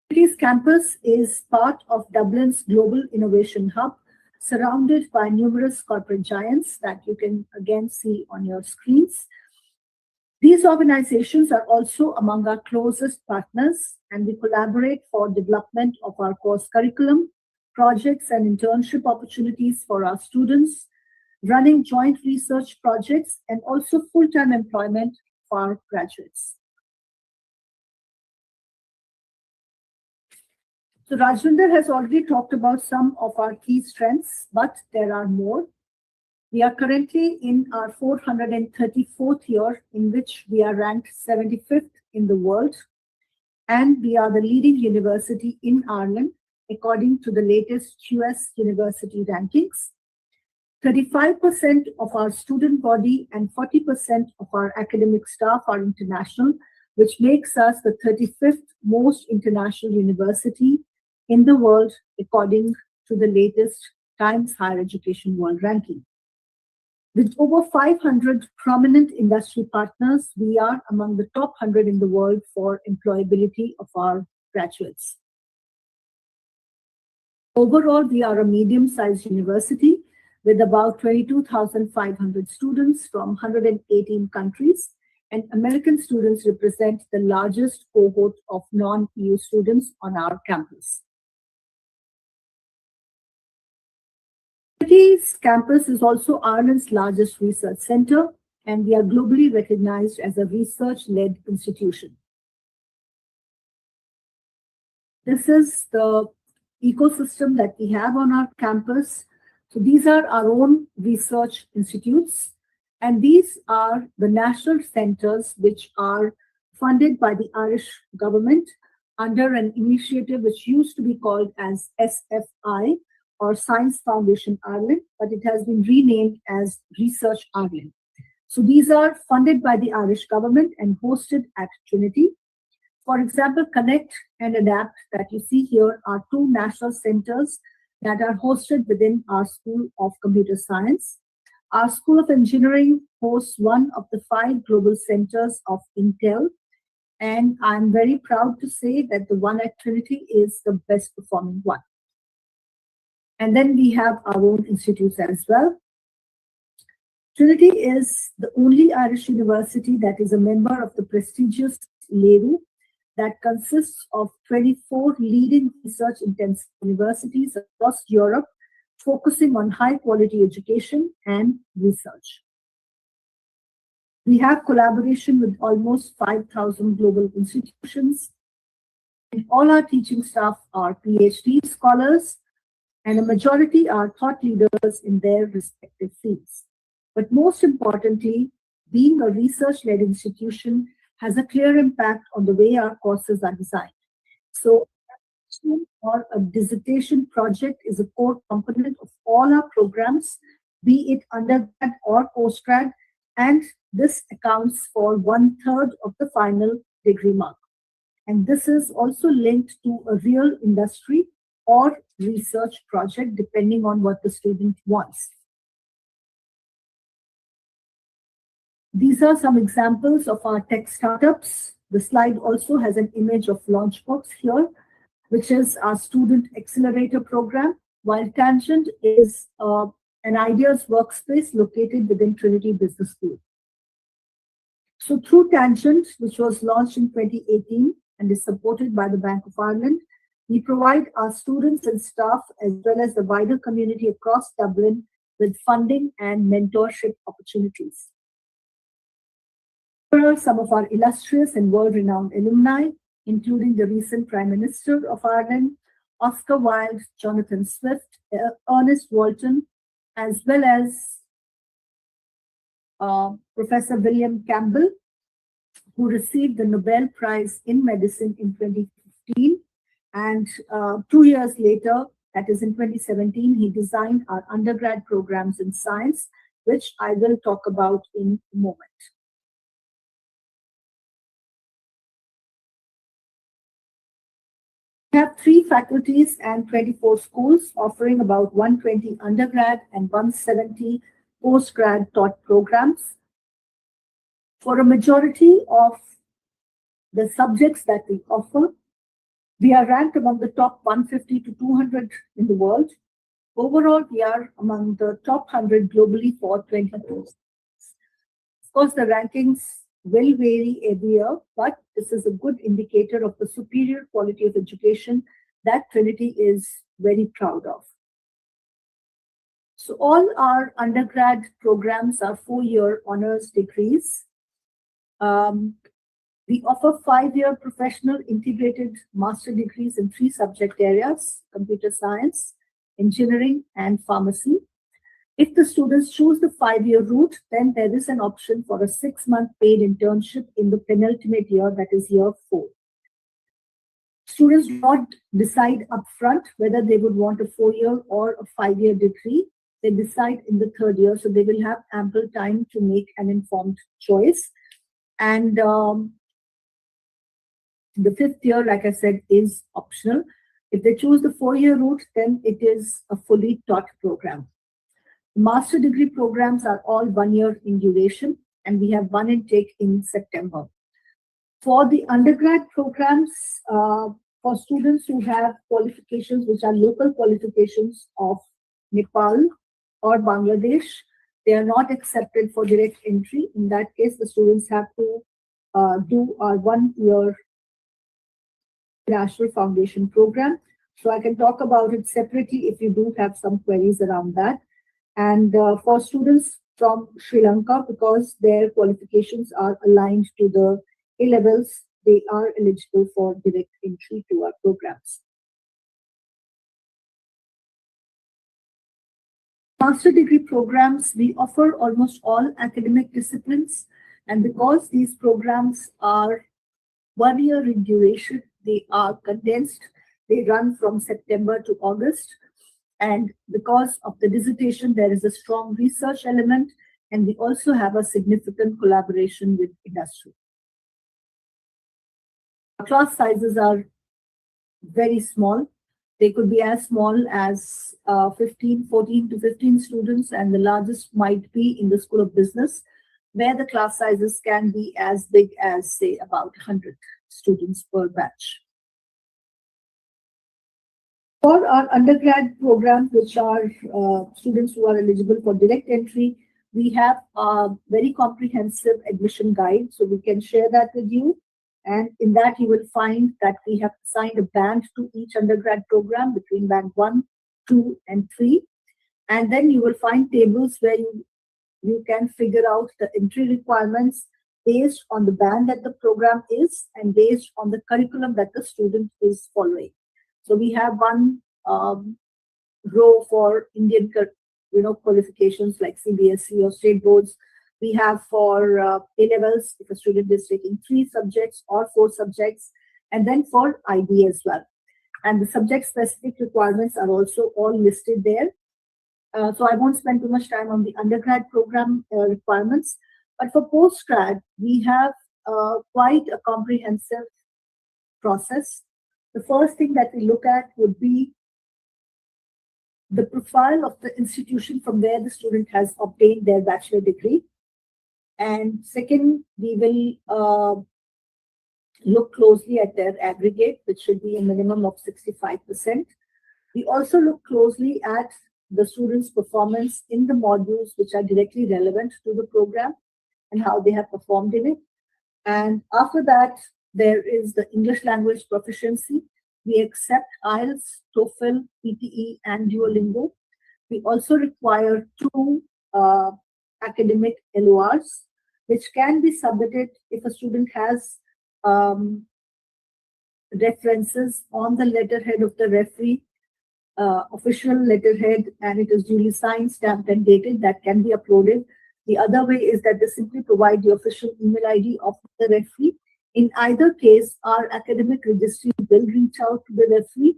City's campus is part of Dublin's Global Innovation Hub, surrounded by numerous corporate giants that you can again see on your screens. These organizations are also among our closest partners, and we collaborate for development of our course curriculum, projects and internship opportunities for our students, running joint research projects, and also full-time employment for our graduates. So Rajvinder has already talked about some of our key strengths, but there are more. We are currently in our 434th year, in which we are ranked 75th in the world, and we are the leading university in Ireland according to the latest US university rankings. 35% of our student body and 40% of our academic staff are international, which makes us the 35th most international university in the world according to the latest Times Higher Education World Ranking. With over 500 prominent industry partners, we are among the top 100 in the world for employability of our graduates. Overall, we are a medium-sized university with about 22,500 students from 118 countries, and American students represent the largest cohort of non-EU students on our campus. Trinity's campus is also Ireland's largest research center, and we are globally recognized as a research-led institution. This is the ecosystem that we have on our campus. So these are our own research institutes, and these are the national centers which are funded by the Irish government under an initiative which used to be called as SFI, or Science Foundation Ireland, but it has been renamed as Research Ireland. So these are funded by the Irish government and hosted at Trinity. For example, Connect and Adapt that you see here are 2 national centers that are hosted within our School of Computer Science. Our School of Engineering hosts one of the 5 global centers of Intel, and I'm very proud to say that the one at Trinity is the best performing one. And then we have our own institutes as well. Trinity is the only Irish university that is a member of the prestigious LERU, that consists of 24 leading research-intensive universities across Europe, focusing on high-quality education and research. We have collaboration with almost 5,000 global institutions, and all our teaching staff are PhD scholars, and a majority are thought leaders in their respective fields. But most importantly, being a research-led institution has a clear impact on the way our courses are designed. So, or a dissertation project is a core component of all our programs, be it undergrad or postgrad, and this accounts for 1/3 of the final degree mark. And this is also linked to a real industry or research project, depending on what the student wants. These are some examples of our tech startups. The slide also has an image of Launchbox here, which is our student accelerator program, while Tangent is an ideas workspace located within Trinity Business School. So through Tangent, which was launched in 2018 and is supported by the Bank of Ireland, we provide our students and staff, as well as the wider community across Dublin, with funding and mentorship opportunities. Here are some of our illustrious and world-renowned alumni, including the recent Prime Minister of Ireland, Oscar Wilde, Jonathan Swift, Ernest Walton, as well as Professor William Campbell, who received the Nobel Prize in Medicine in 2015. And 2 years later, that is in 2017, he designed our undergrad programs in science, which I will talk about in a moment. We have 3 faculties and 24 schools offering about 120 undergrad and 170 postgrad taught programs. For a majority of the subjects that we offer, we are ranked among the top 150 to 200 in the world. Overall, we are among the top 100 globally for 2022. Of course, the rankings will vary every year, but this is a good indicator of the superior quality of education that Trinity is very proud of. So all our undergrad programs are 4-year honors degrees. We offer 5-year professional integrated master degrees in 3 subject areas: computer science, engineering, and pharmacy. If the students choose the 5-year route, then there is an option for a 6-month paid internship in the penultimate year, that is year 4. Students do not decide upfront whether they would want a 4-year or a 5-year degree. They decide in the 3rd year, so they will have ample time to make an informed choice. And the 5th year, like I said, is optional. If they choose the 4-year route, then it is a fully taught program. Master degree programs are all 1 year in duration, and we have 1 intake in September. For the undergrad programs, for students who have qualifications which are local qualifications of Nepal or Bangladesh, they are not accepted for direct entry. In that case, the students have to do our 1-year National Foundation program. So I can talk about it separately if you do have some queries around that. And for students from Sri Lanka, because their qualifications are aligned to the A-levels, they are eligible for direct entry to our programs. Master degree programs, we offer almost all academic disciplines. And because these programs are 1 year in duration, they are condensed. They run from September to August. And because of the dissertation, there is a strong research element, and we also have a significant collaboration with industry. Class sizes are very small. They could be as small as 14 to 15 students, and the largest might be in the School of Business, where the class sizes can be as big as, say, about 100 students per batch. For our undergrad programs, which are students who are eligible for direct entry, we have a very comprehensive admission guide, so we can share that with you. And in that, you will find that we have assigned a band to each undergrad program between band 1, 2, and 3. And then you will find tables where you can figure out the entry requirements based on the band that the program is and based on the curriculum that the student is following. So we have one row for Indian qualifications like CBSE or state boards. We have for A-levels, if a student is taking 3 subjects or 4 subjects, and then for IB as well. And the subject-specific requirements are also all listed there. So I won't spend too much time on the undergrad program requirements. But for postgrad, we have quite a comprehensive process. The first thing that we look at would be the profile of the institution from where the student has obtained their bachelor degree. And second, we will look closely at their aggregate, which should be a minimum of 65%. We also look closely at the students' performance in the modules which are directly relevant to the program and how they have performed in it. And after that, there is the English language proficiency. We accept IELTS, TOEFL, PTE, and Duolingo. We also require 2 academic LORs, which can be submitted if a student has references on the letterhead of the referee, official letterhead, and it is duly signed, stamped, and dated. That can be uploaded. The other way is that they simply provide the official email ID of the referee. In either case, our academic registry will reach out to the referee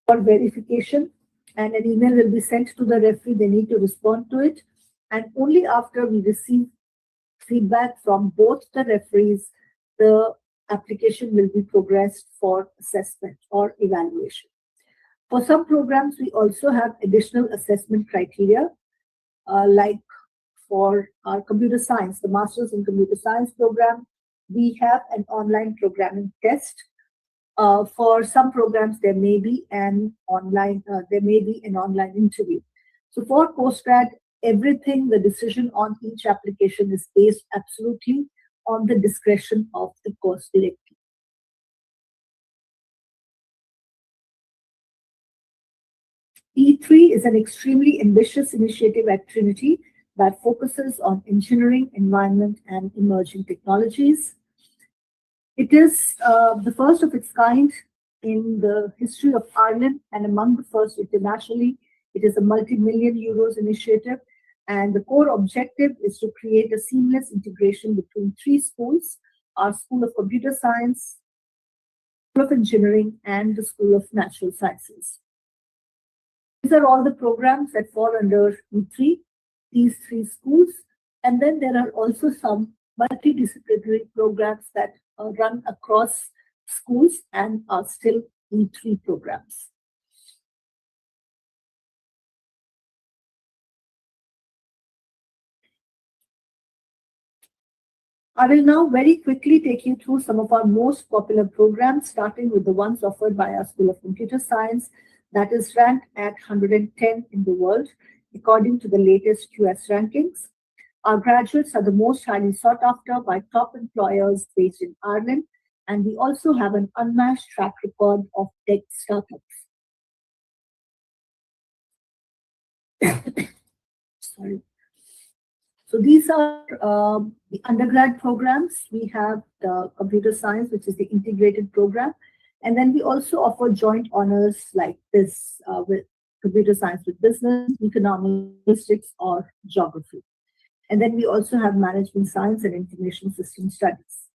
for verification, and an email will be sent to the referee. They need to respond to it. And only after we receive feedback from both the referees, the application will be progressed for assessment or evaluation. For some programs, we also have additional assessment criteria, like for our computer science, the Masters in Computer Science program, we have an online programming test. For some programs, there may be an online interview. So for postgrad, everything, the decision on each application is based absolutely on the discretion of the course director. E3 is an extremely ambitious initiative at Trinity that focuses on engineering, environment, and emerging technologies. It is the first of its kind in the history of Ireland and among the first internationally. It is a multi-million euros initiative, and the core objective is to create a seamless integration between 3 schools: our School of Computer Science, School of Engineering, and the School of Natural Sciences. These are all the programs that fall under E3, these 3 schools. And then there are also some multidisciplinary programs that run across schools and are still E3 programs. I will now very quickly take you through some of our most popular programs, starting with the ones offered by our School of Computer Science, that is ranked at 110 in the world, according to the latest QS rankings. Our graduates are the most highly sought after by top employers based in Ireland, and we also have an unmatched track record of tech startups. Sorry. So these are the undergrad programs. We have the computer science, which is the integrated program. And then we also offer joint honors like this with computer science with business, economics, linguistics, or geography. And then we also have management science and information system studies.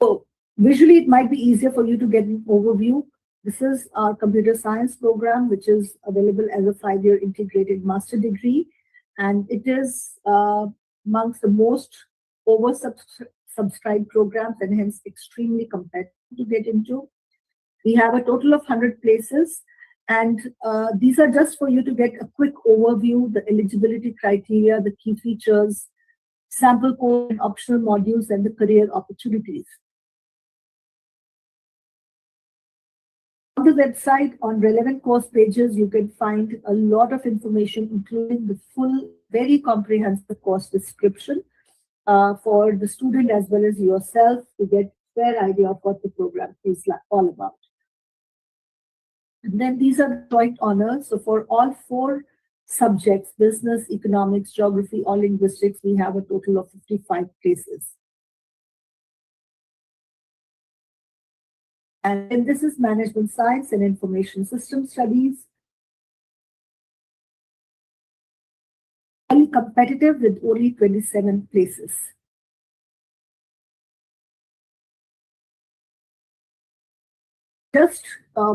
So visually, it might be easier for you to get an overview. This is our computer science program, which is available as a 5-year integrated master degree. And it is amongst the most oversubscribed programs and hence extremely competitive to get into. We have a total of 100 places. And these are just for you to get a quick overview, the eligibility criteria, the key features, sample code and optional modules, and the career opportunities. On the website, on relevant course pages, you can find a lot of information, including the full, very comprehensive course description for the student as well as yourself to get a fair idea of what the program is all about. And then these are the joint honors. So for all 4 subjects, business, economics, geography, or linguistics, we have a total of 55 places. And then this is management science and information system studies. Highly competitive with only 27 places. Just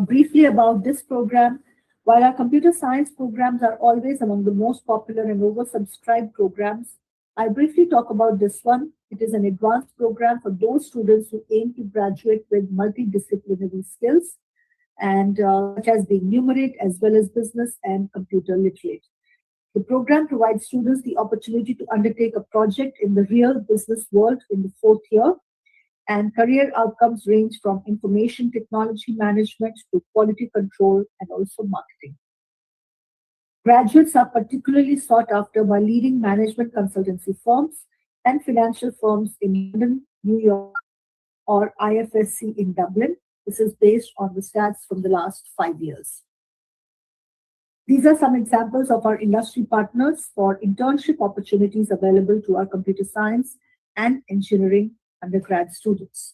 briefly about this program, while our computer science programs are always among the most popular and oversubscribed programs, I briefly talk about this one. It is an advanced program for those students who aim to graduate with multidisciplinary skills and such as being numerate as well as business and computer literate. The program provides students the opportunity to undertake a project in the real business world in the fourth year, and career outcomes range from information technology management to quality control and also marketing. Graduates are particularly sought after by leading management consultancy firms and financial firms in London, New York, or IFSC in Dublin. This is based on the stats from the last 5 years. These are some examples of our industry partners for internship opportunities available to our computer science and engineering undergrad students.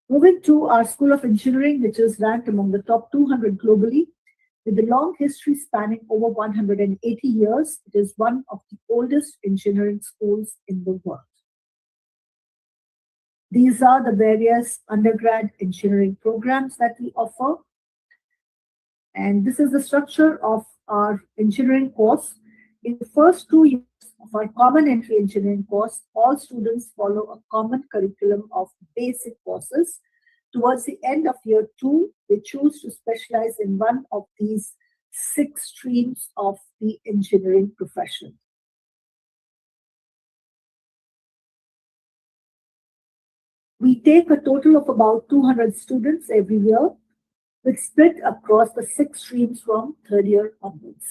Moving to our School of Engineering, which is ranked among the top 200 globally, with a long history spanning over 180 years, it is one of the oldest engineering schools in the world. These are the various undergrad engineering programs that we offer. And this is the structure of our engineering course. In the first 2 years of our common entry engineering course, all students follow a common curriculum of basic courses. Towards the end of year 2, they choose to specialize in one of these 6 streams of the engineering profession. We take a total of about 200 students every year, with split across the 6 streams from third year onwards.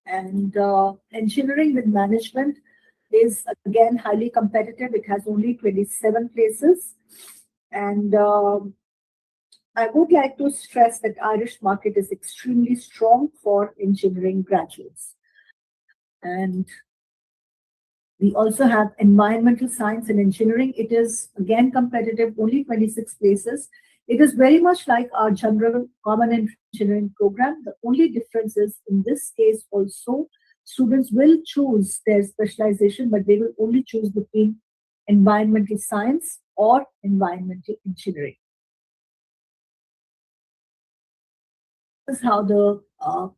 And engineering with management is again highly competitive. It has only 27 places. And I would like to stress that Irish market is extremely strong for engineering graduates. And we also have environmental science and engineering. It is again competitive, only 26 places. It is very much like our general common engineering program. The only difference is in this case also, students will choose their specialization, but they will only choose between environmental science or environmental engineering. This is how the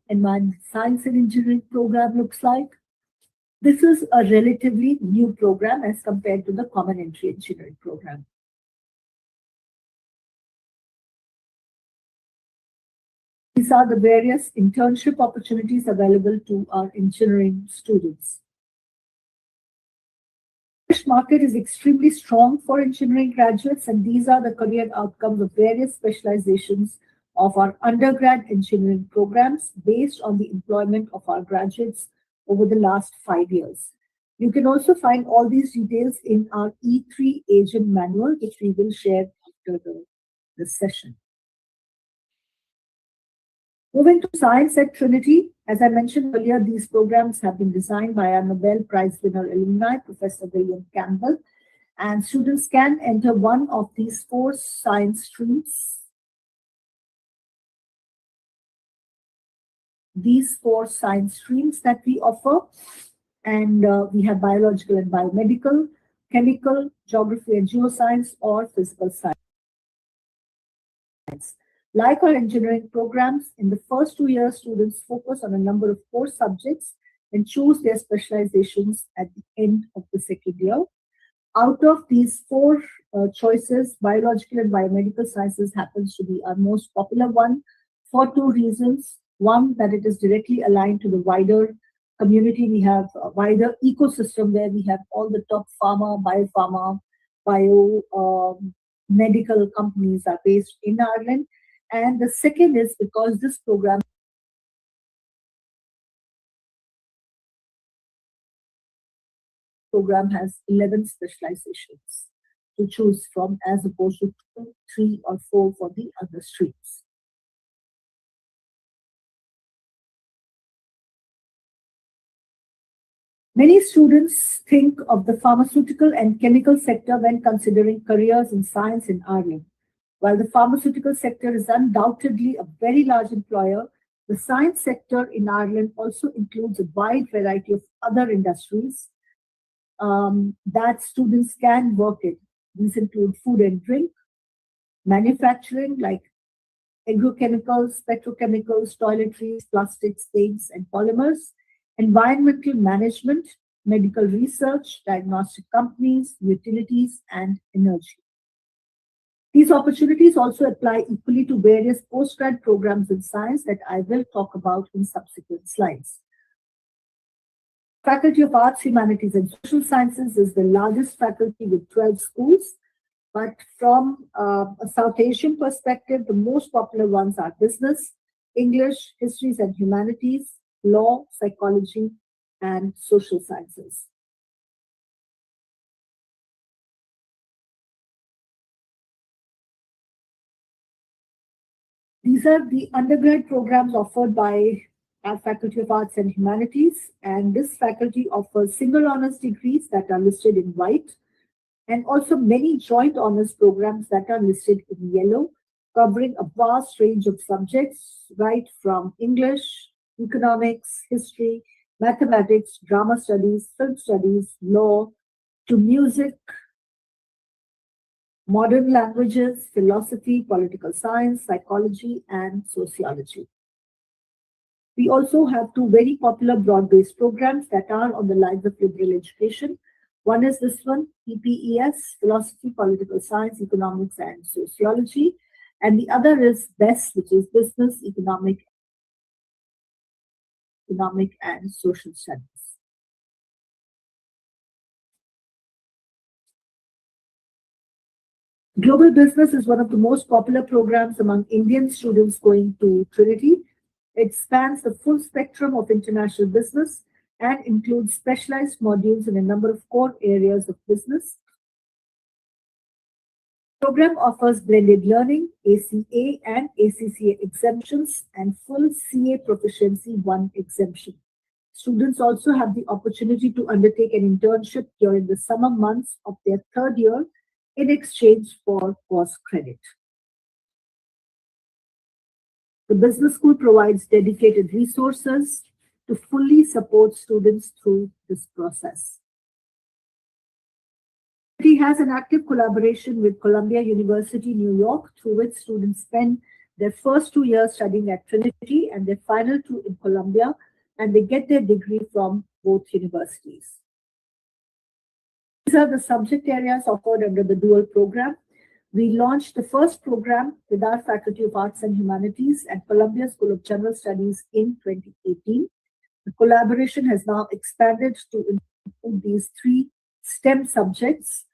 environmental science and engineering program looks like. This is a relatively new program as compared to the common entry engineering program. These are the various internship opportunities available to our engineering students. The Irish market is extremely strong for engineering graduates, and these are the career outcomes of various specializations of our undergrad engineering programs based on the employment of our graduates over the last 5 years. You can also find all these details in our E3 agent manual, which we will share after the session. Moving to science at Trinity, as I mentioned earlier, these programs have been designed by our Nobel Prize winner alumni, Professor William Campbell, and students can enter one of these 4 science streams. These 4 science streams that we offer, and we have biological and biomedical, chemical, geography and geoscience, or physical science. Like our engineering programs, in the first 2 years, students focus on a number of core subjects and choose their specializations at the end of the second year. Out of these 4 choices, biological and biomedical sciences happens to be our most popular one for 2 reasons. One, that it is directly aligned to the wider community. We have a wider ecosystem where we have all the top pharma, biopharma, medical companies are based in Ireland. And the second is because this program has 11 specializations to choose from as opposed to 2, 3, or 4 for the other streams. Many students think of the pharmaceutical and chemical sector when considering careers in science in Ireland. While the pharmaceutical sector is undoubtedly a very large employer, the science sector in Ireland also includes a wide variety of other industries that students can work in. These include food and drink, manufacturing like agrochemicals, petrochemicals, toiletries, plastics, paints, and polymers, environmental management, medical research, diagnostic companies, utilities, and energy. These opportunities also apply equally to various postgrad programs in science that I will talk about in subsequent slides. Faculty of Arts, Humanities, and Social Sciences is the largest faculty with 12 schools. But from a South Asian perspective, the most popular ones are business, English, histories and humanities, law, psychology, and social sciences. These are the undergrad programs offered by our Faculty of Arts and Humanities, and this faculty offers single honors degrees that are listed in white, and also many joint honors programs that are listed in yellow, covering a vast range of subjects, right from English, economics, history, mathematics, drama studies, film studies, law, to music, modern languages, philosophy, political science, psychology, and sociology. We also have two very popular broad-based programs that are on the lines of liberal education. One is this one, PPES, Philosophy, Political Science, Economics, and Sociology. And the other is BESS, which is Business, Economic, and Social Studies. Global Business is one of the most popular programs among Indian students going to Trinity. It spans the full spectrum of international business and includes specialized modules in a number of core areas of business. The program offers blended learning, ACA and ACCA exemptions, and full CA Proficiency 1 exemption. Students also have the opportunity to undertake an internship during the summer months of their third year in exchange for course credit. The business school provides dedicated resources to fully support students through this process. It has an active collaboration with Columbia University, New York, through which students spend their first 2 years studying at Trinity and their final 2 in Columbia, and they get their degree from both universities. These are the subject areas offered under the dual program. We launched the first program with our Faculty of Arts and Humanities at Columbia School of General Studies in 2018. The collaboration has now expanded to include these 3 STEM subjects: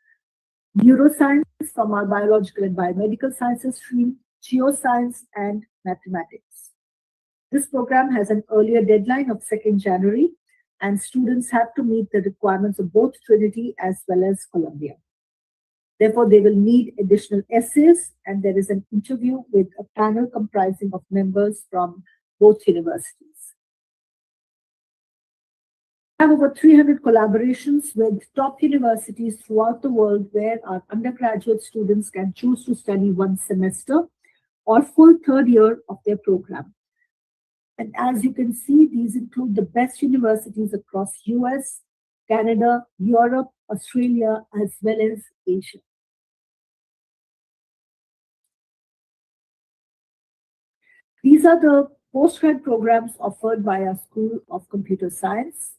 neuroscience from our biological and biomedical sciences stream, geoscience, and mathematics. This program has an earlier deadline of 2nd January, and students have to meet the requirements of both Trinity as well as Columbia. Therefore, they will need additional essays, and there is an interview with a panel comprising of members from both universities. We have over 300 collaborations with top universities throughout the world where our undergraduate students can choose to study 1 semester or full third year of their program. And as you can see, these include the best universities across US, Canada, Europe, Australia, as well as Asia. These are the postgrad programs offered by our School of Computer Science.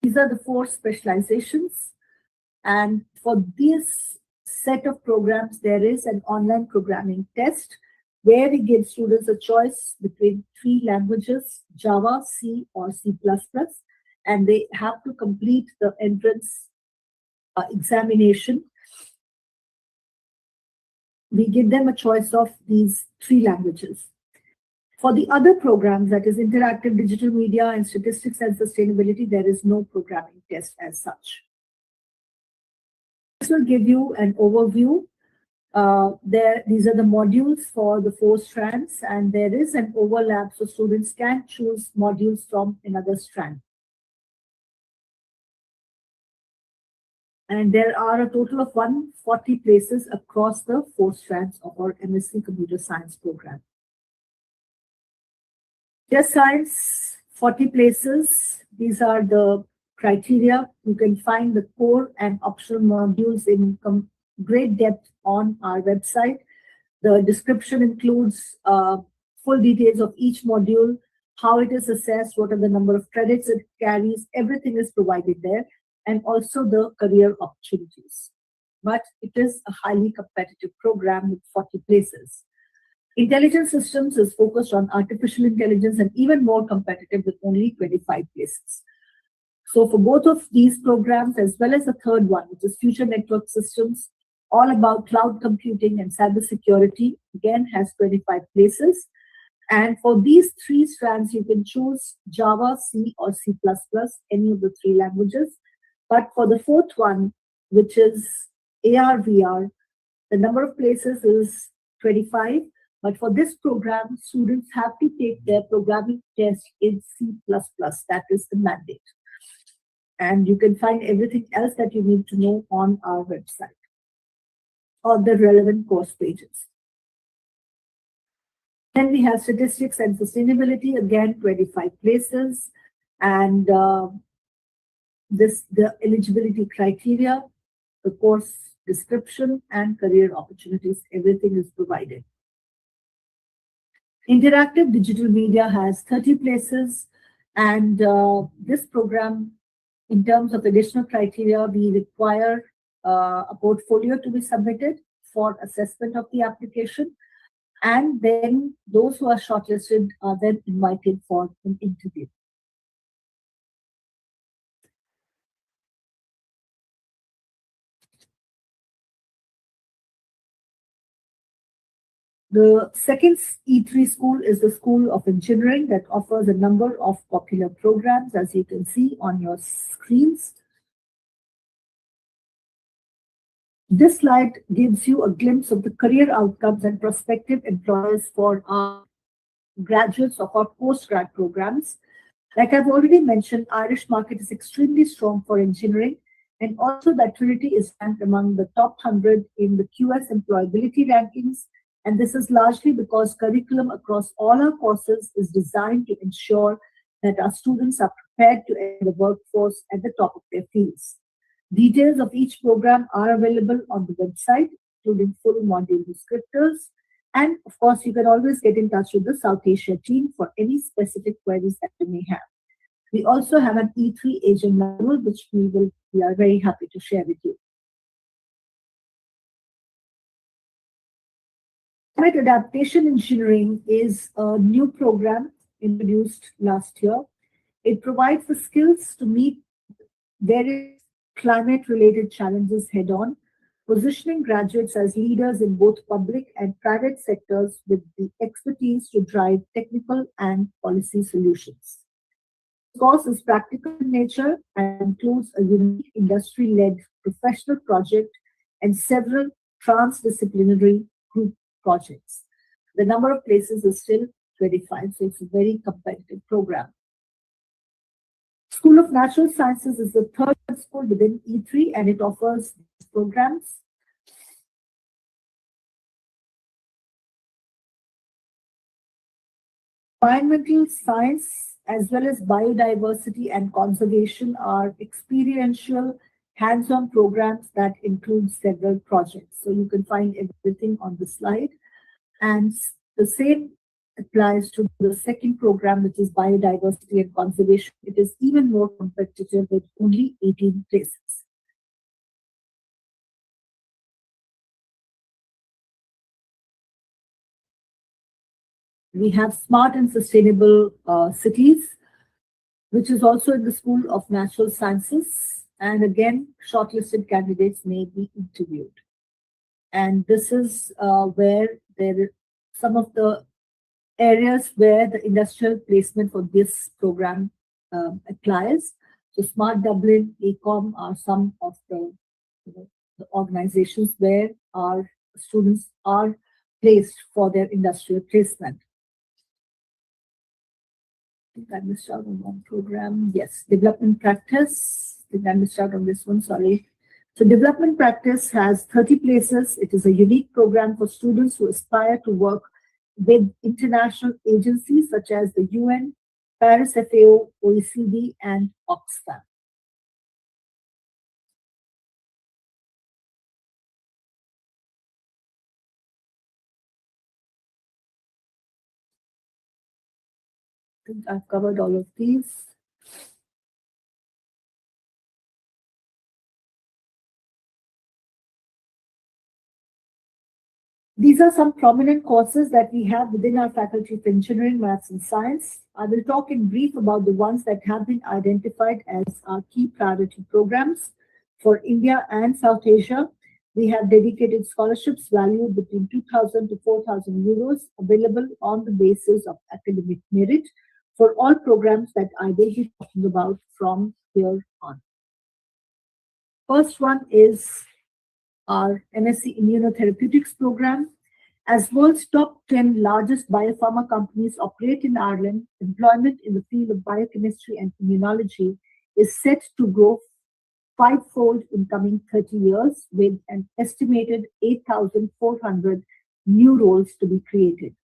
These are the 4 specializations. And for this set of programs, there is an online programming test where we give students a choice between 3 languages, Java, C, or C++, and they have to complete the entrance examination. We give them a choice of these 3 languages. For the other programs, that is interactive digital media and statistics and sustainability, there is no programming test as such. This will give you an overview. These are the modules for the 4 strands, and there is an overlap, so students can choose modules from another strand. And there are a total of 140 places across the 4 strands of our MSc Computer Science program. Just science, 40 places. These are the criteria. You can find the core and optional modules in great depth on our website. The description includes full details of each module, how it is assessed, what are the number of credits it carries, everything is provided there, and also the career opportunities. But it is a highly competitive program with 40 places. Intelligent systems is focused on artificial intelligence and even more competitive with only 25 places. So for both of these programs, as well as the third one, which is future network systems, all about cloud computing and cybersecurity, again has 25 places. And for these three strands, you can choose Java, C, or C++, any of the three languages. But for the fourth one, which is AR, VR, the number of places is 25. But for this program, students have to take their programming test in C++. That is the mandate. And you can find everything else that you need to know on our website or the relevant course pages. Then we have statistics and sustainability, again, 25 places. And the eligibility criteria, the course description, and career opportunities, everything is provided. Interactive digital media has 30 places. And this program, in terms of additional criteria, we require a portfolio to be submitted for assessment of the application. And then those who are shortlisted are then invited for an interview. The second E3 school is the School of Engineering that offers a number of popular programs, as you can see on your screens. This slide gives you a glimpse of the career outcomes and prospective employers for our graduates of our postgrad programs. Like I've already mentioned, Irish market is extremely strong for engineering, and also that Trinity is ranked among the top 100 in the QS employability rankings. And this is largely because curriculum across all our courses is designed to ensure that our students are prepared to enter the workforce at the top of their fields. Details of each program are available on the website, including full module descriptors. And of course, you can always get in touch with the South Asia team for any specific queries that you may have. We also have an E3 agent manual, which we are very happy to share with you. Climate Adaptation Engineering is a new program introduced last year. It provides the skills to meet various climate-related challenges head-on, positioning graduates as leaders in both public and private sectors with the expertise to drive technical and policy solutions. The course is practical in nature and includes a unique industry-led professional project and several transdisciplinary group projects. The number of places is still 25, so it's a very competitive program. School of Natural Sciences is the third school within E3, and it offers these programs. Environmental science as well as biodiversity and conservation are experiential hands-on programs that include several projects. So you can find everything on the slide. And the same applies to the second program, which is biodiversity and conservation. It is even more competitive with only 18 places. We have smart and sustainable cities, which is also in the School of Natural Sciences. And again, shortlisted candidates may be interviewed. And this is where some of the areas where the industrial placement for this program applies. So Smart Dublin, ACOM are some of the organizations where our students are placed for their industrial placement. I think I missed out on one program. Yes, development practice. I think I missed out on this one, sorry. So development practice has 30 places. It is a unique program for students who aspire to work with international agencies such as the UN, Paris FAO, OECD, and Oxfam. think I've covered all of these. These are some prominent courses that we have within our Faculty of Engineering, Maths and Science. I will talk in brief about the ones that have been identified as our key priority programs. For India and South Asia, we have dedicated scholarships valued between 2,000 to 4,000 euros available on the basis of academic merit for all programs that I will be talking about from here on. First one is our MSc Immunotherapeutics program. As world's top 10 largest biopharma companies operate in Ireland, employment in the field of biochemistry and immunology is set to grow fivefold in coming 30 years, with an estimated 8,400 new roles to be created.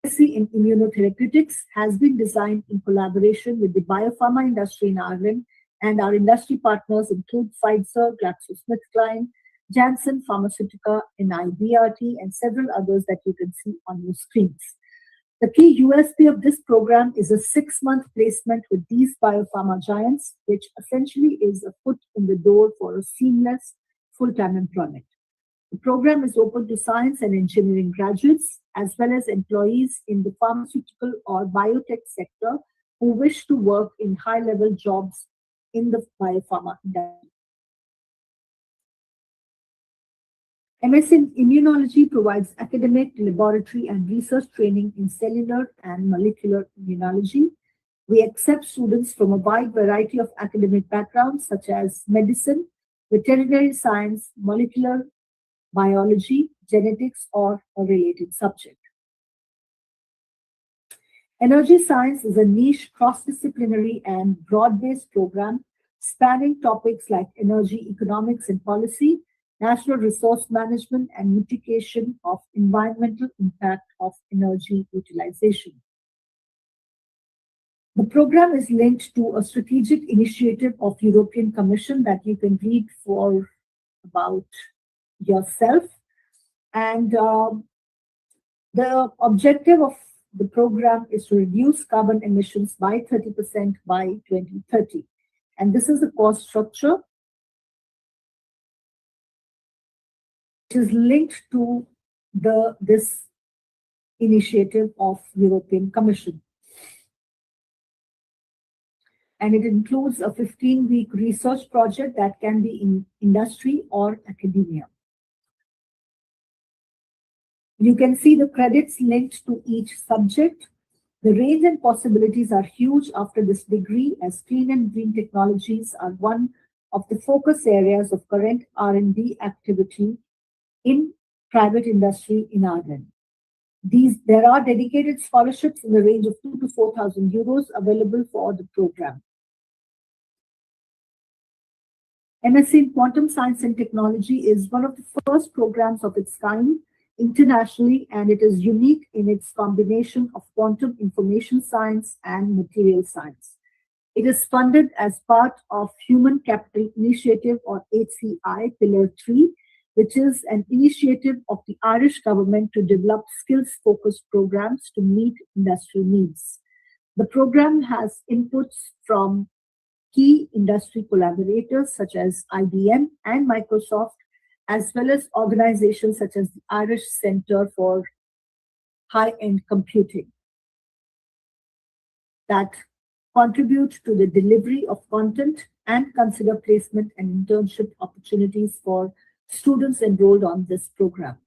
MSc in Immunotherapeutics has been designed in collaboration with the biopharma industry in Ireland, and our industry partners include Pfizer, GlaxoSmithKline, Janssen Pharmaceuticals, NIBRT, and several others that you can see on your screens. The key USP of this program is a 6-month placement with these biopharma giants, which essentially is a foot in the door for a seamless full-time employment. The program is open to science and engineering graduates, as well as employees in the pharmaceutical or biotech sector who wish to work in high-level jobs in the biopharma industry. MSc in Immunology provides academic, laboratory, and research training in cellular and molecular immunology. We accept students from a wide variety of academic backgrounds, such as medicine, veterinary science, molecular biology, genetics, or a related subject. Energy science is a niche, cross-disciplinary, and broad-based program spanning topics like energy economics and policy, national resource management, and mitigation of environmental impact of energy utilization. The program is linked to a strategic initiative of European Commission that you can read for about yourself. And the objective of the program is to reduce carbon emissions by 30% by 2030. And this is the cost structure, is linked to this initiative of European Commission. And it includes a 15-week research project that can be in industry or academia. You can see the credits linked to each subject. The range and possibilities are huge after this degree, as clean and green technologies are one of the focus areas of current R&D activity in private industry in Ireland. There are dedicated scholarships in the range of 2,000 to 4,000 euros available for the program. MSc in Quantum Science and Technology is one of the first programs of its kind internationally, and it is unique in its combination of quantum information science and material science. It is funded as part of Human Capital Initiative, or HCI Pillar 3, which is an initiative of the Irish government to develop skills-focused programs to meet industry needs. The program has inputs from key industry collaborators such as IBM and Microsoft, as well as organizations such as the Irish Centre for High-End Computing that contribute to the delivery of content and consider placement and internship opportunities for students enrolled on this program.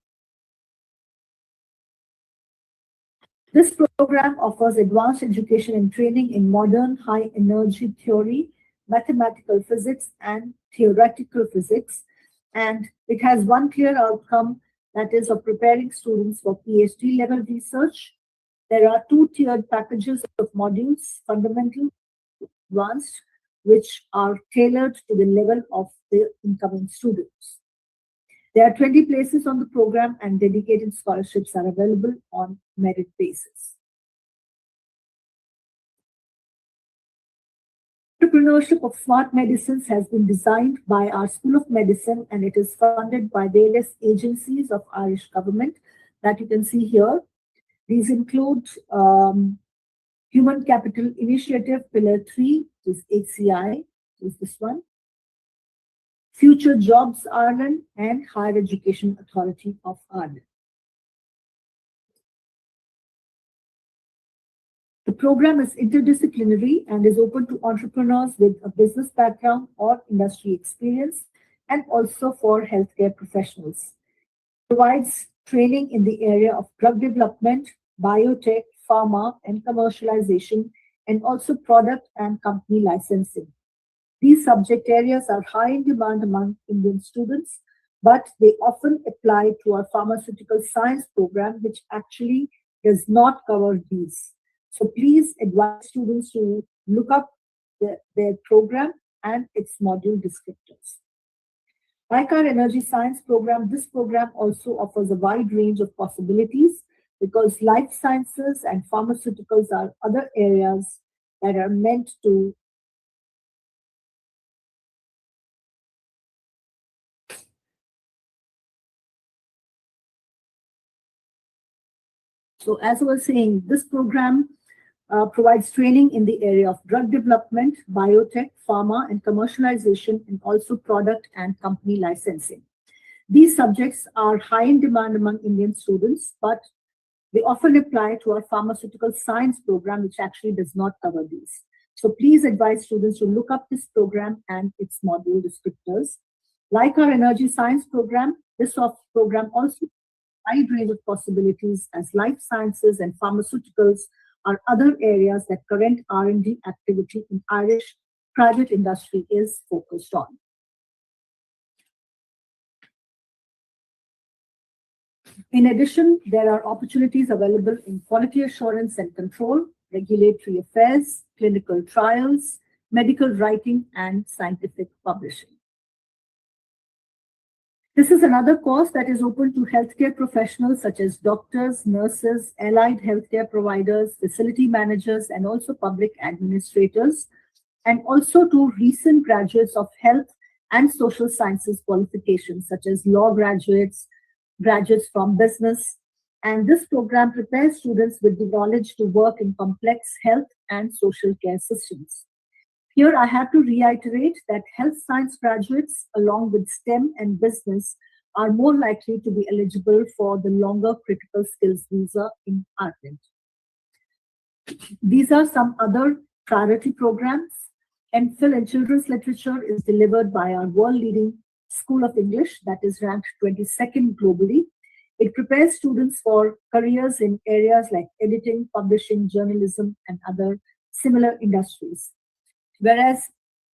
This program offers advanced education and training in modern high-energy theory, mathematical physics, and theoretical physics, and it has one clear outcome, that is of preparing students for PhD level research. There are 2 tiered packages of modules, fundamental, advanced, which are tailored to the level of the incoming students. There are 20 places on the program, and dedicated scholarships are available on merit basis. Entrepreneurship of smart medicines has been designed by our School of Medicine, and it is funded by various agencies of Irish government that you can see here. These include Human Capital Initiative, Pillar 3 is HCI, is this one. Future Jobs Ireland and Higher Education Authority of Ireland. The program is interdisciplinary and is open to entrepreneurs with a business background or industry experience, and also for healthcare professionals. It provides training in the area of drug development, biotech, pharma, and commercialization, and also product and company licensing. These subject areas are high in demand among Indian students, but they often apply to our pharmaceutical science program, which actually does not cover these. So please advise students to look up their program and its module descriptors. Like our energy science program, this program also offers a wide range of possibilities because life sciences and pharmaceuticals are other areas that are meant to So as I was saying, this program provides training in the area of drug development, biotech, pharma, and commercialization, and also product and company licensing. These subjects are high in demand among Indian students, but they often apply to our pharmaceutical science program, which actually does not cover these. So please advise students to look up this program and its module descriptors. Like our energy science program, this program also wide range of possibilities as life sciences and pharmaceuticals are other areas that current R&D activity in Irish private industry is focused on. In addition, there are opportunities available in quality assurance and control, regulatory affairs, clinical trials, medical writing, and scientific publishing. This is another course that is open to healthcare professionals such as doctors, nurses, allied healthcare providers, facility managers, and also public administrators, and also to recent graduates of health and social sciences qualifications such as law graduates, graduates from business. And this program prepares students with the knowledge to work in complex health and social care systems. Here, I have to reiterate that health science graduates, along with STEM and business, are more likely to be eligible for the longer critical skills visa in Ireland. These are some other priority programs. MPhil in Children's Literature is delivered by our world-leading School of English that is ranked 22nd globally. It prepares students for careers in areas like editing, publishing, journalism, and other similar industries. Whereas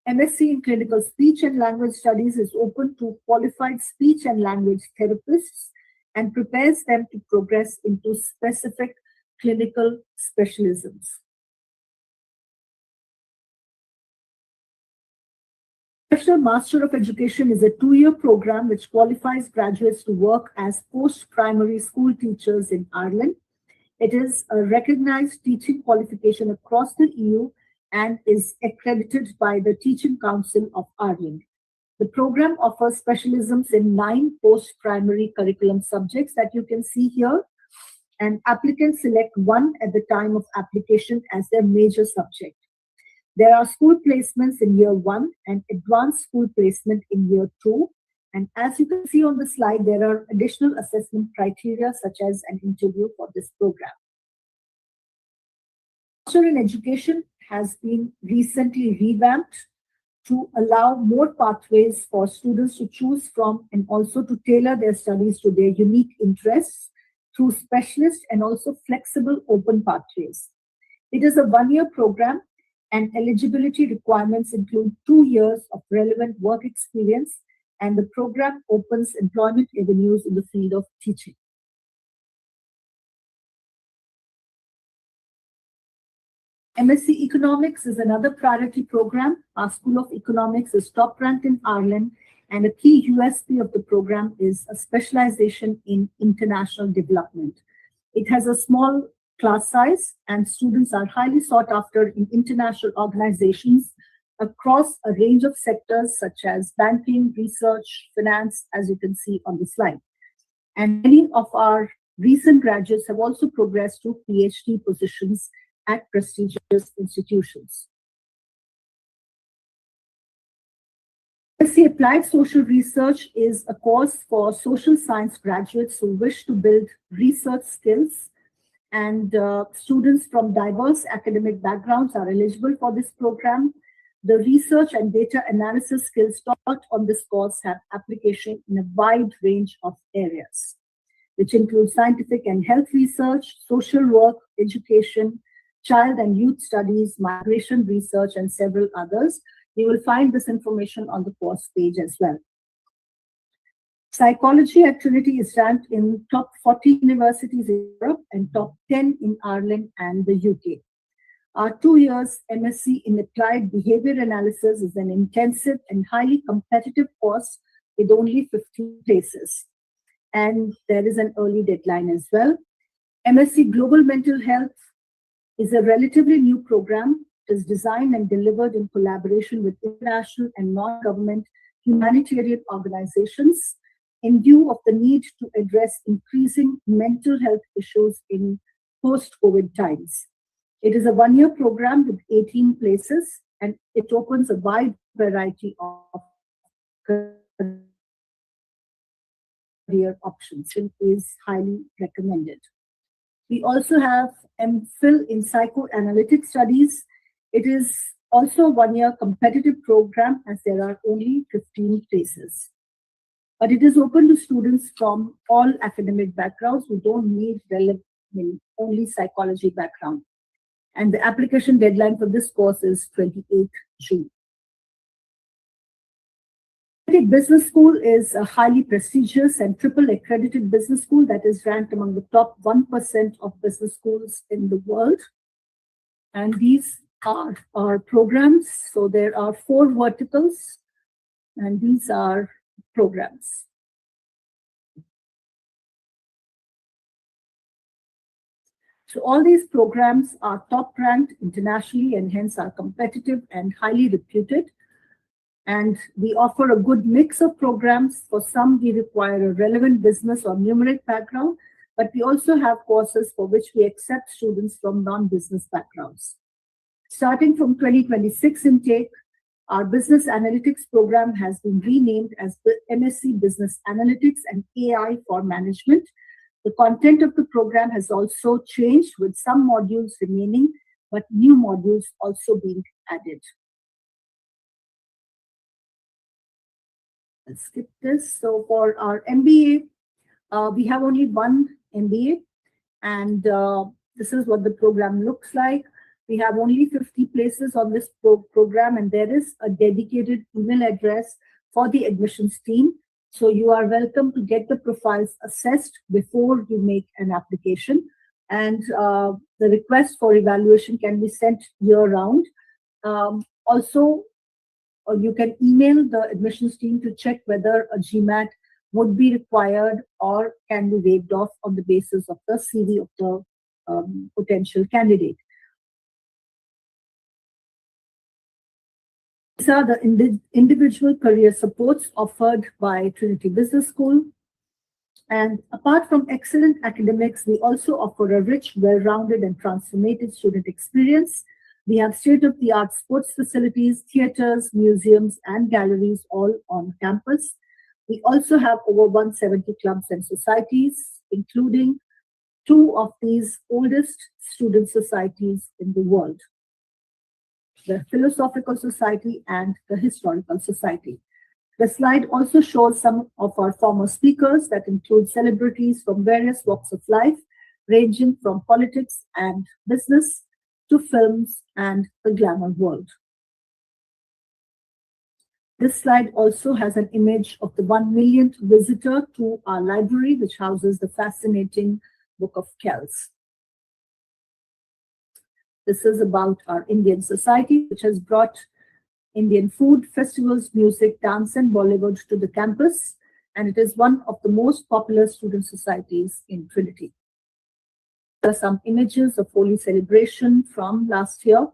MSc in Clinical Speech and Language Studies is open to qualified speech and language therapists and prepares them to progress into specific clinical specialisms. Professional Master of Education is a 2-year program which qualifies graduates to work as post-primary school teachers in Ireland. It is a recognized teaching qualification across the EU and is accredited by the Teaching Council of Ireland. The program offers specialisms in 9 post-primary curriculum subjects that you can see here, and applicants select one at the time of application as their major subject. There are school placements in year 1 and advanced school placement in year 2. And as you can see on the slide, there are additional assessment criteria such as an interview for this program. Master in Education has been recently revamped to allow more pathways for students to choose from and also to tailor their studies to their unique interests through specialist and also flexible open pathways. It is a 1-year program and eligibility requirements include 2 years of relevant work experience, and the program opens employment avenues in the field of teaching. MSc Economics is another priority program. Our School of Economics is top ranked in Ireland, and a key USP of the program is a specialization in international development. It has a small class size, and students are highly sought after in international organizations across a range of sectors such as banking, research, finance, as you can see on the slide. And many of our recent graduates have also progressed to PhD positions at prestigious institutions. MSc Applied Social Research is a course for social science graduates who wish to build research skills, and students from diverse academic backgrounds are eligible for this program. The research and data analysis skills taught on this course have application in a wide range of areas, which include scientific and health research, social work, education, child and youth studies, migration research, and several others. You will find this information on the course page as well. Psychology at Trinity is ranked in top 40 universities in Europe and top 10 in Ireland and the UK. Our 2 years MSc in Applied Behavior Analysis is an intensive and highly competitive course with only 15 places. And there is an early deadline as well. MSc Global Mental Health is a relatively new program. It is designed and delivered in collaboration with international and non-government humanitarian organizations in view of the need to address increasing mental health issues in post-COVID times. It is a one-year program with 18 places, and it opens a wide variety of career options and is highly recommended. We also have MPhil in Psychoanalytic Studies. It is also a one-year competitive program as there are only 15 places. But it is open to students from all academic backgrounds who don't need only psychology background. And the application deadline for this course is 28th June. Trinity Business School is a highly prestigious and triple accredited business school that is ranked among the top 1% of business schools in the world. And these are our programs. So there are 4 verticals, and these are programs. So all these programs are top ranked internationally and hence are competitive and highly reputed. And we offer a good mix of programs. For some, we require a relevant business or numeric background, but we also have courses for which we accept students from non-business backgrounds. Starting from 2026 intake, our business analytics program has been renamed as the MSc Business Analytics and AI for Management. The content of the program has also changed, with some modules remaining, but new modules also being added. I'll skip this. So for our MBA, we have only one MBA, and this is what the program looks like. We have only 50 places on this program, and there is a dedicated email address for the admissions team. So you are welcome to get the profiles assessed before you make an application. And the request for evaluation can be sent year-round. Also, you can email the admissions team to check whether a GMAT would be required or can be waived off on the basis of the CV of the potential candidate. These are the individual career supports offered by Trinity Business School. And apart from excellent academics, we also offer a rich, well-rounded and transformative student experience. We have state-of-the-art sports facilities, theaters, museums, and galleries all on campus. We also have over 170 clubs and societies, including 2 of these oldest student societies in the world: the Philosophical Society and the Historical Society. The slide also shows some of our former speakers that include celebrities from various walks of life, ranging from politics and business to films and the glamour world. This slide also has an image of the 1 millionth visitor to our library, which houses the fascinating Book of Kells. This is about our Indian society, which has brought Indian food, festivals, music, dance, and Bollywood to the campus, and it is one of the most popular student societies in Trinity. There are some images of Holi celebration from last year,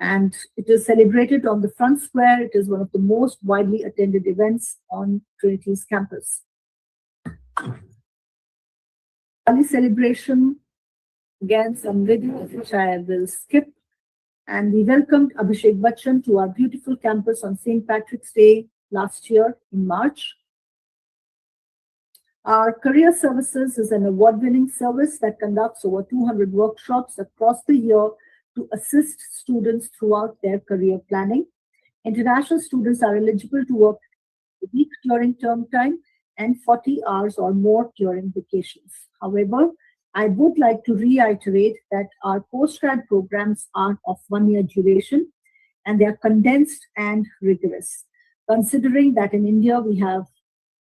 and it is celebrated on the front square. It is one of the most widely attended events on Trinity's campus. Holi celebration Again, some videos which I will skip. And we welcomed Abhishek Bachchan to our beautiful campus on St. Patrick's Day last year in March. Our career services is an award-winning service that conducts over 200 workshops across the year to assist students throughout their career planning. International students are eligible to work a week during term time and 40 hours or more during vacations. However, I would like to reiterate that our postgrad programs are of 1 year duration and they are condensed and rigorous. Considering that in India we have,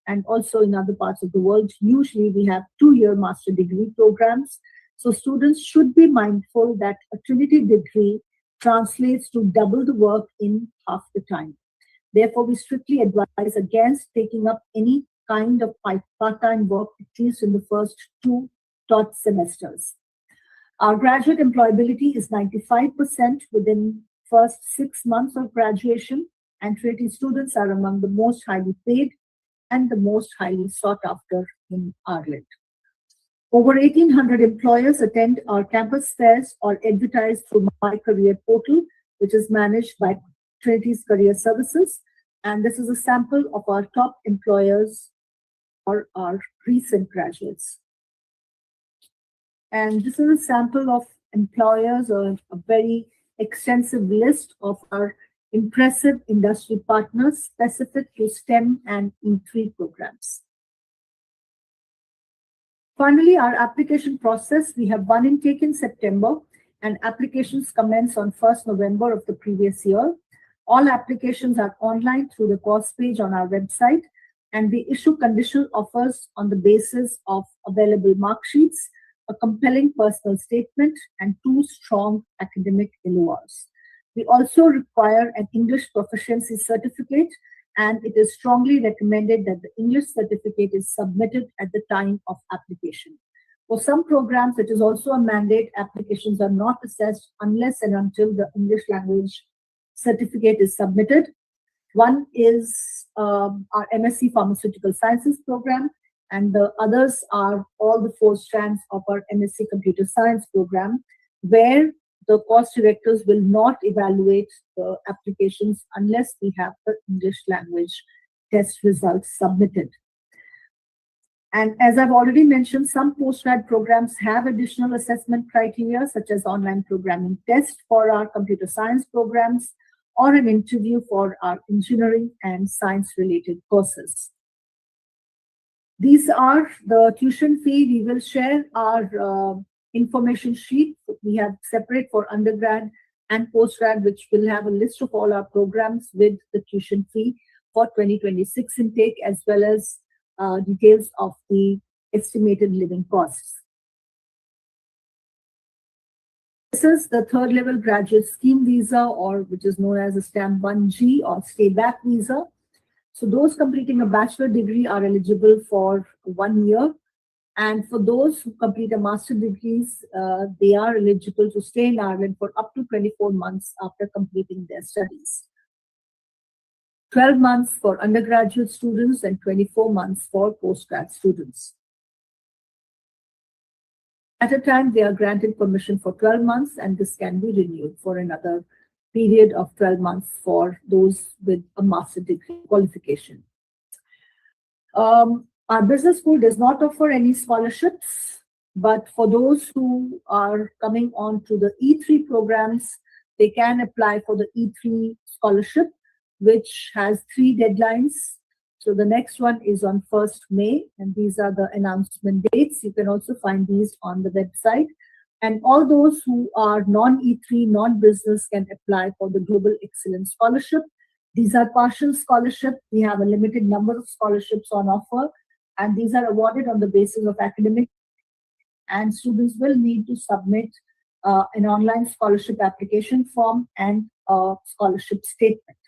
and also in other parts of the world, usually we have 2 year master degree programs. So students should be mindful that a Trinity degree translates to double the work in half the time. Therefore, we strictly advise against taking up any kind of part-time work, at least in the first 2 taught semesters. Our graduate employability is 95% within first 6 months of graduation, and Trinity students are among the most highly paid and the most highly sought after in Ireland. Over 1,800 employers attend our campus fairs or advertise through My Career portal, which is managed by Trinity's Career Services. And this is a sample of our top employers or our recent graduates. And this is a sample of employers or a very extensive list of our impressive industry partners specific to STEM and E3 programs. Finally, our application process, we have one intake in September and applications commence on 1st November of the previous year. All applications are online through the course page on our website, and we issue conditional offers on the basis of available mark sheets, a compelling personal statement, and 2 strong academic LORs. We also require an English proficiency certificate, and it is strongly recommended that the English certificate is submitted at the time of application. For some programs, it is also a mandate applications are not assessed unless and until the English language certificate is submitted. One is our MSc Pharmaceutical Sciences program, and the others are all the 4 strands of our MSc Computer Science program, where the course directors will not evaluate the applications unless we have the English language test results submitted. And as I've already mentioned, some postgrad programs have additional assessment criteria, such as online programming test for our computer science programs or an interview for our engineering and science-related courses. These are the tuition fee. We will share our information sheet. We have separate for undergrad and postgrad, which will have a list of all our programs with the tuition fee for 2026 intake, as well as details of the estimated living costs. This is the 3rd level graduate scheme visa, or which is known as a stamp 1G or stay back visa. So those completing a bachelor degree are eligible for 1 year. And for those who complete a master degrees, they are eligible to stay in Ireland for up to 24 months after completing their studies. 12 months for undergraduate students and 24 months for postgrad students. At a time, they are granted permission for 12 months, and this can be renewed for another period of 12 months for those with a master degree qualification. Our business school does not offer any scholarships, but for those who are coming on to the E3 programs, they can apply for the E3 scholarship, which has 3 deadlines. So the next one is on 1st May, and these are the announcement dates. You can also find these on the website. And all those who are non-E3, non-business can apply for the Global Excellence Scholarship. These are partial scholarship. We have a limited number of scholarships on offer, and these are awarded on the basis of academic, and students will need to submit an online scholarship application form and a scholarship statement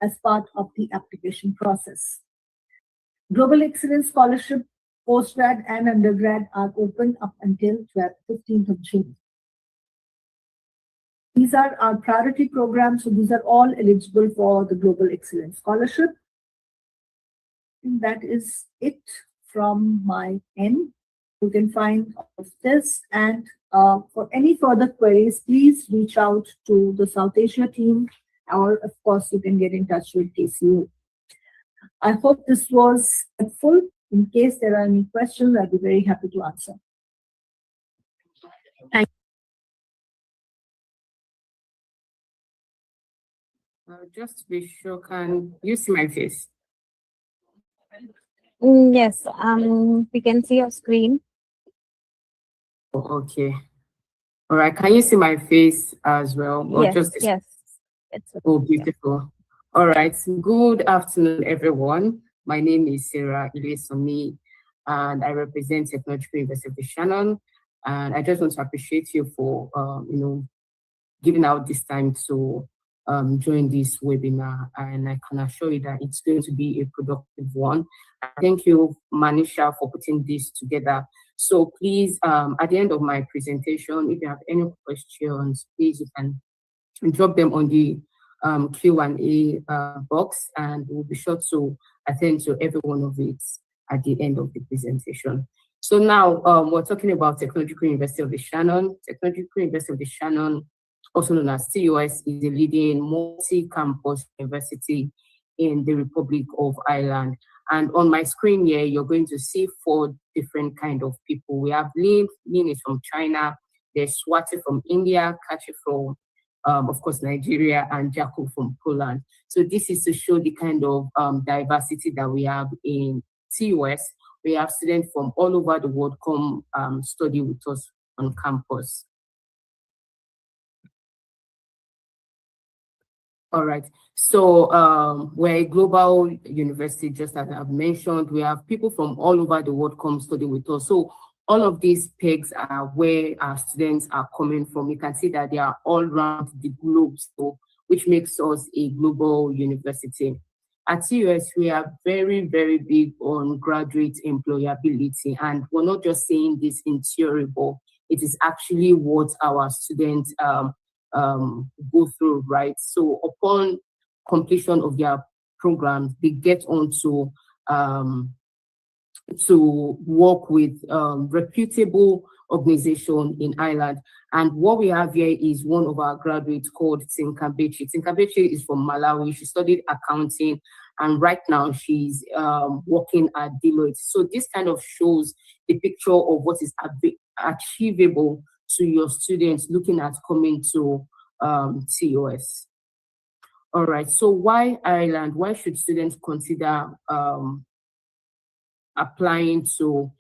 as part of the application process. Global Excellence Scholarship, postgrad and undergrad are open up until 15th of June. These are our priority programs, so these are all eligible for the Global Excellence Scholarship. And that is it from my end. You can find all of this and For any further queries, please reach out to the South Asia team, or of course, you can get in touch with TCU. I hope this was helpful. In case there are any questions, I'll be very happy to answer. Just to be sure, can you see my face? Yes, we can see your screen. Oh, okay. All right. Can you see my face as well? Or Yes, just this? yes. It's Oh, beautiful. All right. Good afternoon, everyone. My name is Sarah Ilesumi, and I represent Technological University of the Shannon. And I just want to appreciate you for, giving out this time to join this webinar. And I can assure you that it's going to be a productive one. Thank you, Manisha, for putting this together. So please, at the end of my presentation, if you have any questions, please, you can drop them on the Q&A box, and we'll be sure to attend to every one of it at the end of the presentation. So now we're talking about Technological University of the Shannon. Technological University of the Shannon, also known as TUS, is a leading multi-campus university in the Republic of Ireland. And on my screen here, you're going to see 4 different kind of people. We have Lin is from China, there's Swati from India, Kachi from, of course, Nigeria, and Jacob from Poland. So this is to show the kind of diversity that we have in TUS. We have students from all over the world come study with us on campus. All right. So we're a global university, just as I've mentioned. We have people from all over the world come study with us. So all of these pegs are where our students are coming from. You can see that they are all around the globe, so which makes us a global university. At TUS, we are very, very big on graduate employability, and we're not just saying this in theory, but it is actually what our students go through, right? So upon completion of their programs, they get on to work with reputable organization in Ireland. And what we have here is one of our graduates called Tinkabechi. Tinkabechi is from Malawi. She studied accounting, and right now she's working at Deloitte. So this kind of shows the picture of what is achievable to your students looking at coming to TUS. All right, so why Ireland? Why should students consider applying to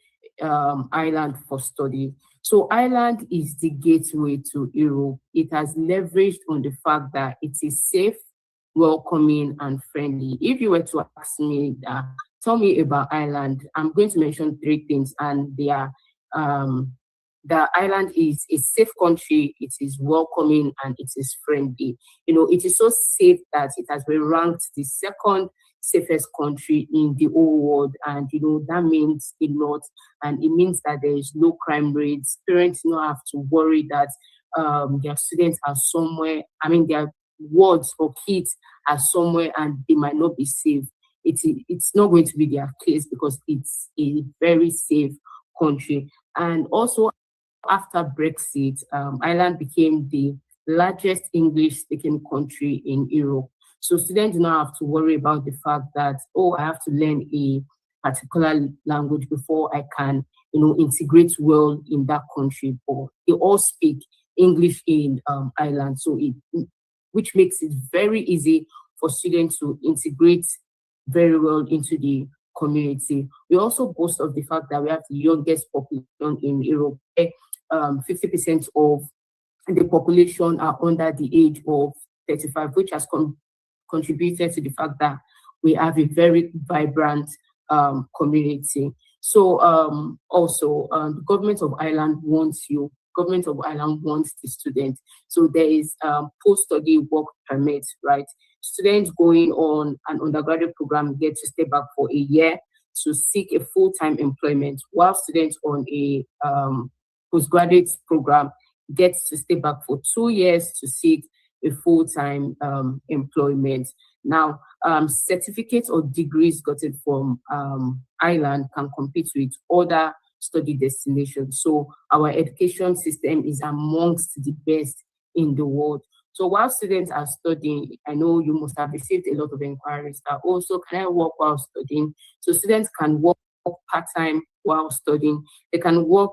Ireland for study? So Ireland is the gateway to Europe. It has leveraged on the fact that it is safe, welcoming, and friendly. If you were to ask me, tell me about Ireland, I'm going to mention 3 things, and they are the Ireland is a safe country, it is welcoming, and it is friendly. You know, it is so safe that it has been ranked the 2nd safest country in the whole world, and you know that means a lot, and it means that there is low crime rates. Parents don't have to worry that their students are somewhere, I mean their wards or kids are somewhere and they might not be safe. It's not going to be their case because it's a very safe country. And also after Brexit, Ireland became the largest English-speaking country in Europe. So students do not have to worry about the fact that, oh, I have to learn a particular language before I can, you know, integrate well in that country. But they all speak English in Ireland, so which makes it very easy for students to integrate very well into the community. We also boast of the fact that we have the youngest population in Europe. 50% of the population are under the age of 35, which has contributed to the fact that we have a very vibrant community. So also the government of Ireland wants the students. So there is post-study work permit, right? Students going on an undergraduate program get to stay back for a year to seek a full-time employment, while students on a postgraduate program get to stay back for 2 years to seek a full-time employment. Now, certificates or degrees gotten from Ireland can compete with other study destination. So our education system is amongst the best in the world. So while students are studying, I know you must have received a lot of inquiries that also, can I work while studying? So students can work part-time while studying. They can work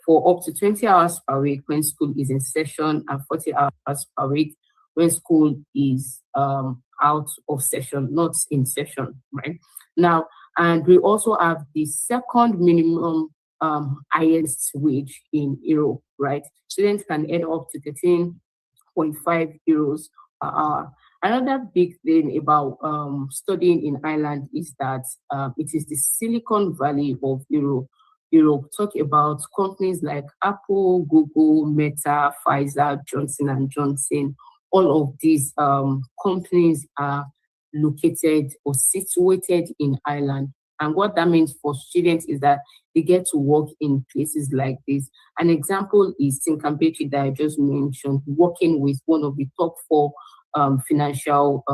for up to 20 hours per week when school is in session, and 40 hours per week when school is out of session, not in session, right? Now, and we also have the second minimum highest wage in Europe, right? Students can earn up to 13.5 euros per hour. Another big thing about studying in Ireland is that it is the Silicon Valley of Europe. Talk about companies like Apple, Google, Meta, Pfizer, Johnson and Johnson. All of these companies are located or situated in Ireland. And what that means for students is that they get to work in places like this. An example is Tinkambechi that I just mentioned, working with one of the top 4 financial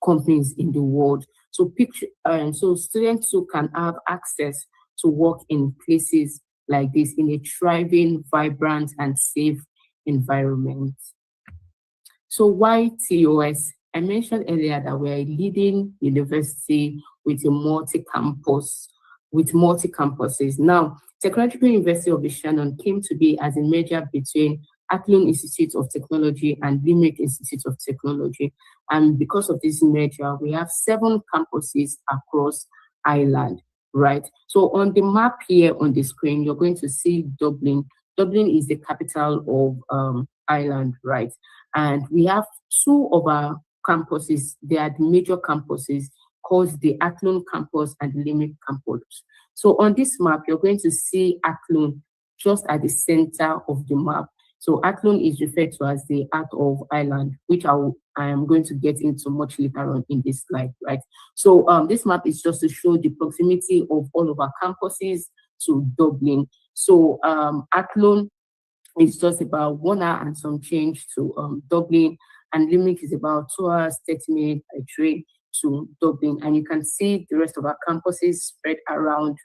companies in the world. So so students who can have access to work in places like this in a thriving, vibrant, and safe environment. So why TOS? I mentioned earlier that we're a leading university with multi-campuses. Now, Technological University of the Shannon came to be as a merger between Athlone Institute of Technology and Limerick Institute of Technology. And because of this merger, we have 7 campuses across Ireland, right? So on the map here on the screen, you're going to see Dublin. Dublin is the capital of Ireland, right? And we have 2 of our campuses. They are the major campuses called the Athlone campus and the Limerick campus. So on this map, you're going to see Athlone just at the center of the map. So Athlone is referred to as the heart of Ireland, which I am going to get into much later on in this slide, right? So this map is just to show the proximity of all of our campuses to Dublin. So Athlone is just about 1 hour and some change to Dublin, and Limerick is about 2 hours, 30 minutes by train to Dublin. And you can see the rest of our campuses spread around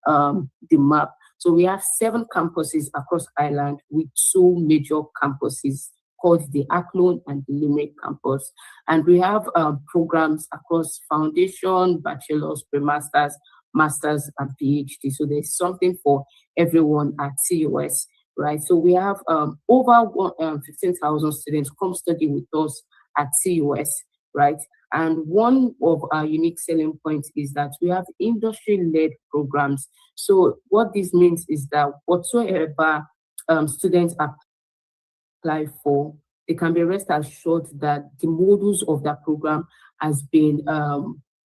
the map. So we have 7 campuses across Ireland with 2 major campuses called the Athlone and the Limerick campus. And we have programs across foundation, bachelor's, pre-masters, masters, and PhD. So there's something for everyone at TOS, right? So we have over 15,000 students come study with us at TOS, right? And one of our unique selling points is that we have industry-led programs. So what this means is that whatsoever students apply for, they can be rest assured that the modules of that program has been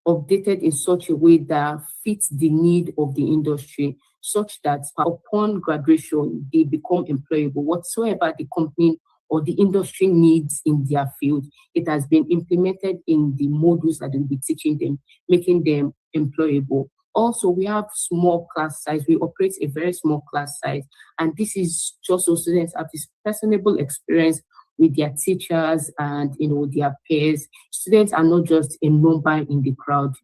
updated in such a way that fits the need of the industry, such that upon graduation, they become employable. Whatsoever the company or the industry needs in their field, it has been implemented in the modules that will be teaching them, making them employable. Also, we have small class size. We operate a very small class size, and this is just so students have this personable experience with their teachers and their peers. Students are not just a number in the crowd.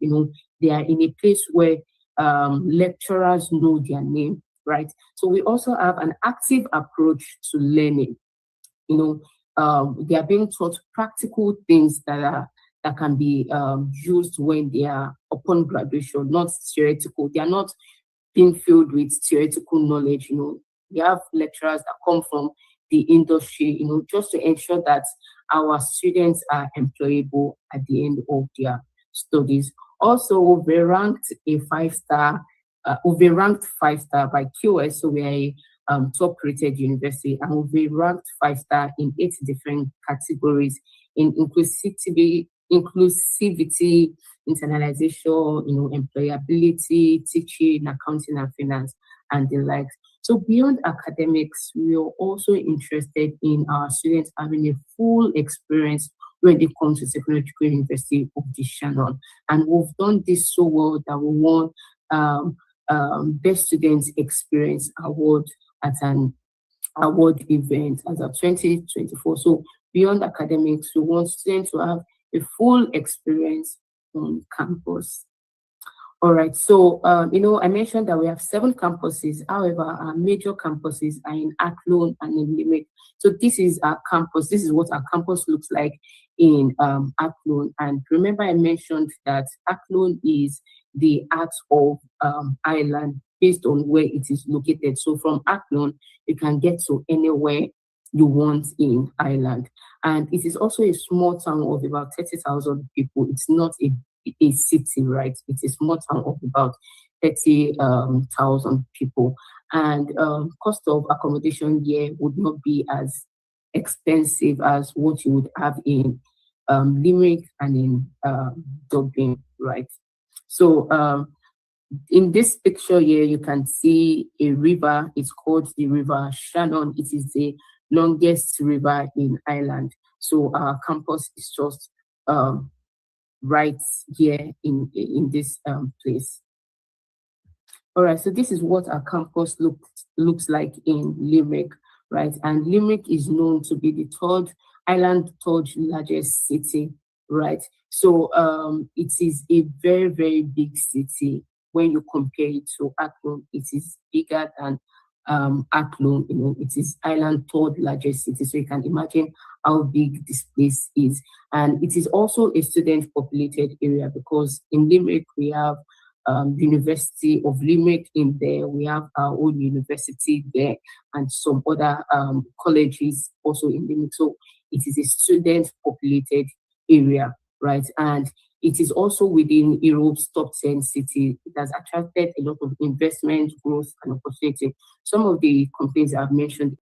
They are in a place where lecturers know their name, right? So we also have an active approach to learning. They are being taught practical things that can be used when they are upon graduation, not theoretical. They are not being filled with theoretical knowledge. We have lecturers that come from the industry, just to ensure that our students are employable at the end of their studies. Also, we ranked a 5-star. We ranked 5-star by QS, so we are a top-rated university, and we'll be ranked 5-star in 8 different categories in inclusivity, internalization, employability, teaching, accounting, and finance, and the likes. So beyond academics, we are also interested in our students having a full experience when they come to Technological University of the Shannon, and we've done this so well that we won Best Students Experience Award at an award event as of 2024. So beyond academics, we want students to have a full experience on campus. All right, so I mentioned that we have 7 campuses. However, our major campuses are in Athlone and in Limerick. So this is our campus. This is what our campus looks like in Athlone. And remember, I mentioned that Athlone is the heart of Ireland based on where it is located. So from Athlone, you can get to anywhere you want in Ireland. And it is also a small town of about 30,000 people. It's not a city, right? It's a small town of about 30,000 people. And cost of accommodation here would not be as expensive as what you would have in Limerick and in Dublin, right? So in this picture here, you can see a river. It's called the River Shannon. It is the longest river in Ireland. So our campus is just right here in this place. All right, so this is what our campus looks like in Limerick, right? And Limerick is known to be the Ireland's third largest city, right? So it is a very, very big city. When you compare it to Athlone, it is bigger than Athlone. It is Ireland's third largest city. So you can imagine how big this place is. And it is also a student populated area because in Limerick we have University of Limerick in there. We have our own university there and some other colleges also in Limerick. So it is a student populated area, right? And it is also within Europe's top 10 cities. It has attracted a lot of investment, growth, and opportunity. Some of the companies I've mentioned